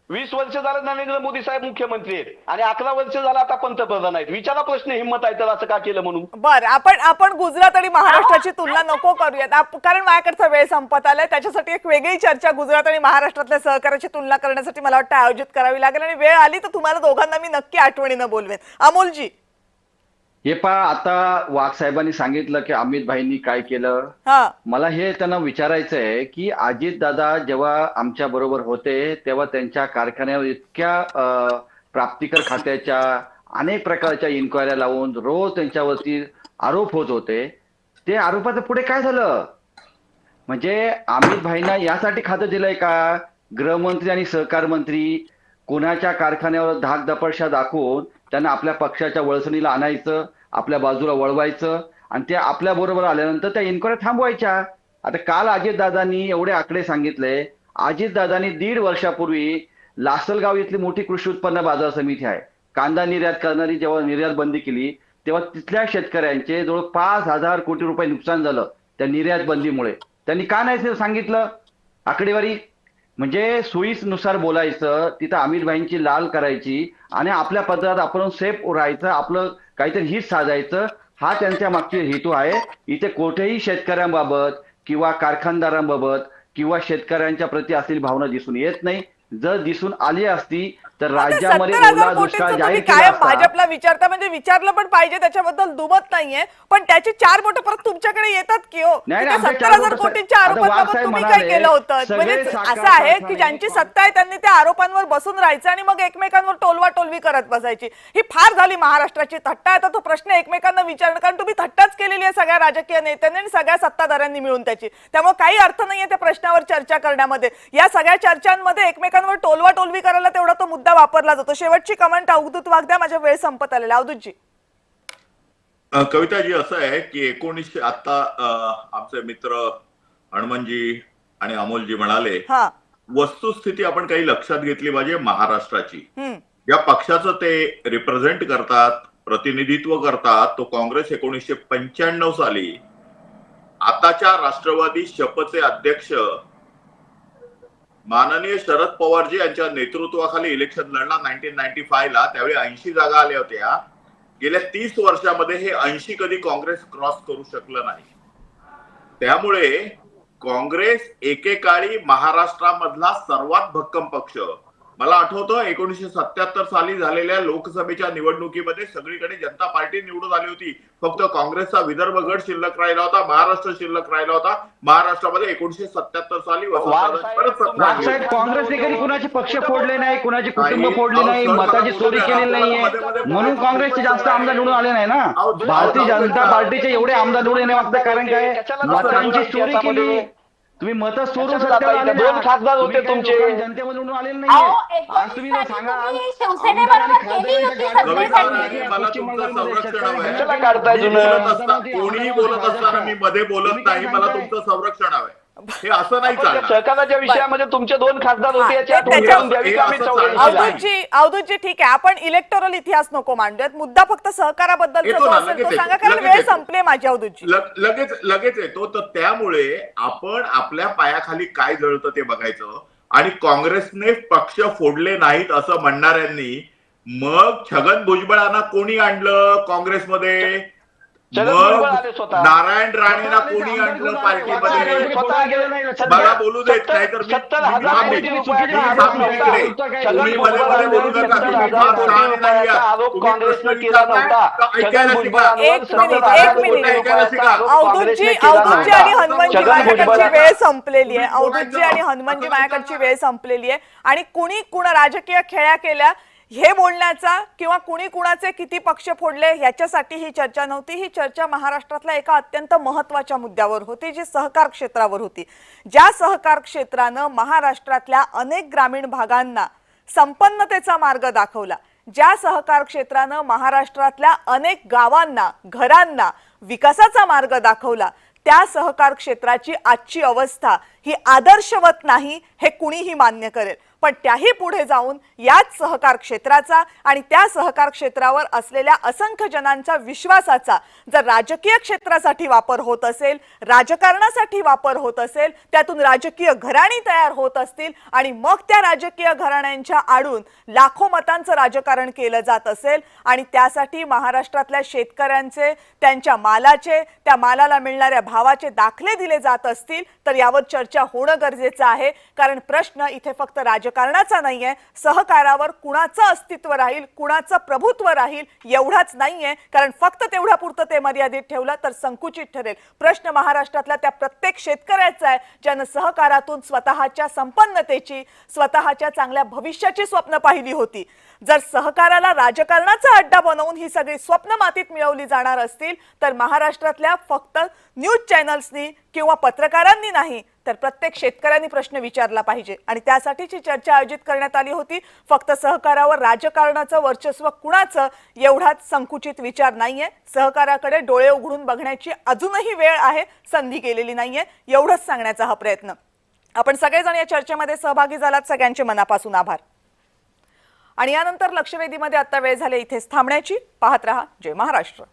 20 वर्ष झालं नरेंद्र मोदी साहेब मुख्यमंत्री आहेत आणि 11 वर्ष झालं आता पंतप्रधान आहेत. विचारा प्रश्न, हिंमत आहे तर असं का केलं म्हणून. बरं, आपण गुजरात आणि महाराष्ट्राची तुलना नको करूयात, कारण माझ्याकडचा वेळ संपत आलाय. त्याच्यासाठी एक वेगळी चर्चा गुजरात आणि महाराष्ट्रातल्या सहकार्याची तुलना करण्यासाठी मला वाटतं आयोजित करावी लागेल आणि वेळ आली तर तुम्हाला दोघांना मी नक्की आठवणीनं बोलवेन. अमोलजी. हे पहा, आता वाघ साहेबांनी सांगितलं की अमित भाईंनी काय केलं. हा मला हे त्यांना विचारायचं आहे की अजित दादा जेव्हा आमच्या बरोबर होते तेव्हा त्यांच्या कारखान्यावर इतक्या प्राप्तिकर खात्याच्या अनेक प्रकारच्या इन्क्वायऱ्या लावून रोज त्यांच्यावरती आरोप होत होते. ते आरोपाचं पुढे काय झालं? म्हणजे अमित भाईंना यासाठी खातं दिलंय का? गृहमंत्री आणि सहकार मंत्री कोणाच्या कारखान्यावर धाकदपटशा दाखवून त्यांना आपल्या पक्षाच्या वळसणीला आणायचं, आपल्या बाजूला वळवायचं आणि ते आपल्या बरोबर आल्यानंतर त्या इन्क्वायरी थांबवायच्या. आता काल अजितदादांनी एवढे आकडे सांगितले. अजितदादांनी 1.5 वर्षापूर्वी लासलगाव इथली मोठी कृषी उत्पन्न बाजार समिती आहे, कांदा निर्यात करणारी जेव्हा निर्यात बंदी केली तेव्हा तिथल्या शेतकऱ्यांचे जवळ 5,000 कोटी रुपये नुकसान झालं त्या निर्यात बंदीमुळे. त्यांनी का नाही सांगितलं आकडेवारी? म्हणजे सोयीनुसार बोलायचं, तिथं अमित भाईंची लाल करायची आणि आपल्या पद्धत आपण सेफ राहायचं, आपलं काहीतरी हित साधायचं, हा त्यांच्या मागचे हेतू आहे. इथे कोठेही शेतकऱ्यांबाबत किंवा कारखानदारांबाबत किंवा शेतकऱ्यांच्या प्रती असलेली भावना दिसून येत नाही. जर दिसून आली असती तर राज्यामध्ये 70,000 ओला दुष्काळ कोटींचं जाहीर तुम्ही केला कायम असता. भाजपला विचारता, म्हणजे विचारलं पण पाहिजे, त्याच्याबद्दल दुमत नाहीये, पण त्याची 4 बोटं परत तुमच्याकडे येतात की हो? नाही, त्या आमच्या 70,000 4 कोटींच्या आता आरोपांना वाघ पण साहेब तुम्ही काय म्हणाले, केलं होतं? सगळे म्हणजे साखर असं आहे की कारखाने- ज्यांची सत्ता आहे त्यांनी त्या आरोपांवर बसून राहायचं आणि मग एकमेकांवर टोलवाटोलवी करत बसायची. ही फार झाली महाराष्ट्राची थट्टा. आता तो प्रश्न एकमेकांना विचारणं, कारण तुम्ही थट्टाच केलेली आहे सगळ्या राजकीय नेत्यांनी आणि सगळ्या सत्ताधाऱ्यांनी मिळून त्याची. त्यामुळे काही अर्थ नाहीये त्या प्रश्नावर चर्चा करण्यामध्ये. या सगळ्या चर्चांमध्ये एकमेकांवर टोलवाटोलवी करायला तेवढा तो मुद्दा वापरला जातो. शेवटची कमेंट अवधूत वाघ द्या, माझा वेळ संपत आलेला. अवधूतजी. कविताजी, असं आहे की 1900 आता आमचे मित्र हनुमानजी आणि अमोलजी म्हणाले, हा वस्तुस्थिती आपण काही लक्षात घेतली पाहिजे महाराष्ट्राची. हम्म या पक्षाचं ते रिप्रेझेंट करतात, प्रतिनिधित्व करतात, तो काँग्रेस 1995 साली आताच्या राष्ट्रवादी शपचे अध्यक्ष माननीय शरद पवारजी यांच्या नेतृत्वाखाली इलेक्शन लढला 1995 ला. त्यावेळी 80 जागा आल्या होत्या. गेल्या 30 वर्षामध्ये हे 80 कधी काँग्रेस क्रॉस करू शकलं नाही. त्यामुळे काँग्रेस एकेकाळी महाराष्ट्रामधला सर्वात भक्कम पक्ष. मला आठवतं 1977 साली झालेल्या लोकसभेच्या निवडणुकीमध्ये सगळीकडे जनता पार्टी निवडून आली होती. फक्त काँग्रेसचा विदर्भ गड शिल्लक राहिला होता, महाराष्ट्र शिल्लक राहिला होता. महाराष्ट्रामध्ये 1977 साली वाघ साहेब, काँग्रेसने कधी कुणाचे पक्ष फोडले नाही, कुणाचे कुटुंब फोडले नाही, मताची चोरी केलेली नाहीये, म्हणून काँग्रेसचे जास्त आमदार निवडून आले नाही ना. भारतीय जनता पार्टीचे एवढे आमदार निवडून येण्यामागचं कारण काय? मतांची चोरी केली. तुम्ही मत चोरून सत्तेवर आले. 2 खासदार होते तुमचे. जनतेमध्ये निवडून आलेले अहो, नाहीये. आज तुम्ही 19 सांगा, तुम्ही शिवसेनेबरोबर केली युती सत्तेसाठी. मला तुमचं संरक्षण हवंय. कशाला काढताय जुनं? कोणीही बोलत असताना मी मध्ये बोलत नाही. मला तुमचं संरक्षण हवंय. हे असं नाही आपण त्या चालणार. सहकाराच्या विषयामध्ये तुमचे 2 खासदार हा, होते याची ते आठवण त्याच्या- करून द्यावी का आम्ही हे असं 84 ला? अवधूतजी ठीक आहे, आपण इलेक्टोरल इतिहास नको मांडूयात. मुद्दा फक्त सहकाराबद्दलचा येतो जो ना, असेल लगेच तो येतो, सांगा, कारण लगेच वेळ येतो. संपले माझी. अवधूतजी. लगेच येतो. तर त्यामुळे आपण आपल्या पायाखाली काय जळतं ते बघायचं. आणि काँग्रेसने पक्ष फोडले नाहीत असं म्हणणाऱ्यांनी मग छगन भुजबळांना कोणी आणलं काँग्रेसमध्ये? छगन मग भुजबळ आले स्वतः. नारायण राणेला कोणी आणलं पार्टीमध्ये? स्वतः गेले नाही. मला बोलू देत नाही तर 70,000 कोटी रुपयाचा आरोप नव्हता. छगन तुम्ही भुजबळ मध्ये बोलू नका. 70,000 कोटी रुपयाचा आरोप काँग्रेसने केला नव्हता. छगन भुजबळ एक मिनिट. अवधूतजी आणि हनुमानजी माझ्याकडची वेळ संपलेली आहे. अवधूतजी आणि हनुमानजी माझ्याकडची वेळ संपलेली आहे. आणि कुणी कुणा राजकीय खेळ्या केल्या हे बोलण्याचा किंवा कुणी कुणाचे किती पक्ष फोडले ह्याच्यासाठी ही चर्चा नव्हती. ही चर्चा महाराष्ट्रातल्या एका अत्यंत महत्वाच्या मुद्द्यावर होती, जी सहकार क्षेत्रावर होती. ज्या सहकार क्षेत्रानं महाराष्ट्रातल्या अनेक ग्रामीण भागांना संपन्नतेचा मार्ग दाखवला, ज्या सहकार क्षेत्रानं महाराष्ट्रातल्या अनेक गावांना, घरांना विकासाचा मार्ग दाखवला, त्या सहकार क्षेत्राची आजची अवस्था ही आदर्शवत नाही हे कुणीही मान्य करेल. पण त्याही पुढे जाऊन याच सहकार क्षेत्राचा आणि त्या सहकार क्षेत्रावर असलेल्या असंख्य जनांच्या विश्वासाचा जर राजकीय क्षेत्रासाठी वापर होत असेल, राजकारणासाठी वापर होत असेल, त्यातून राजकीय घराणी तयार होत असतील आणि मग त्या राजकीय घराण्यांच्या आडून लाखो मतांचं राजकारण केलं जात असेल आणि त्यासाठी महाराष्ट्रातल्या शेतकऱ्यांचे, त्यांच्या मालाचे, त्या मालाला मिळणाऱ्या भावाचे दाखले दिले जात असतील तर यावर चर्चा होणं गरजेचं आहे. कारण प्रश्न इथे फक्त राजकारण राजकारणाचा नाहीये, सहकारावर कुणाचं अस्तित्व राहील, कुणाचं प्रभुत्व राहील एवढाच नाहीये, कारण फक्त तेवढ्या पुरतं ते मर्यादित ठेवलं तर संकुचित ठरेल. प्रश्न महाराष्ट्रातल्या त्या प्रत्येक शेतकऱ्याचा आहे ज्यानं सहकारातून स्वतःच्या संपन्नतेची, स्वतःच्या चांगल्या भविष्याची स्वप्न पाहिली होती. जर सहकाराला राजकारणाचा अड्डा बनवून ही सगळी स्वप्न मातीत मिळवली जाणार असतील तर महाराष्ट्रातल्या फक्त न्यूज चॅनल्सनी किंवा पत्रकारांनी नाही तर प्रत्येक शेतकऱ्यांनी प्रश्न विचारला पाहिजे. आणि त्यासाठीची चर्चा आयोजित करण्यात आली होती. फक्त सहकारावर राजकारणाचं वर्चस्व कुणाचं एवढाच संकुचित विचार नाहीये. सहकाराकडे डोळे उघडून बघण्याची अजूनही वेळ आहे, संधी गेलेली नाहीये, एवढंच सांगण्याचा हा प्रयत्न. आपण सगळेजण या चर्चेमध्ये सहभागी झालात, सगळ्यांचे मनापासून आभार. आणि यानंतर लक्षवेधीमध्ये आता वेळ झाली इथेच थांबण्याची. पाहत रहा जय महाराष्ट्र.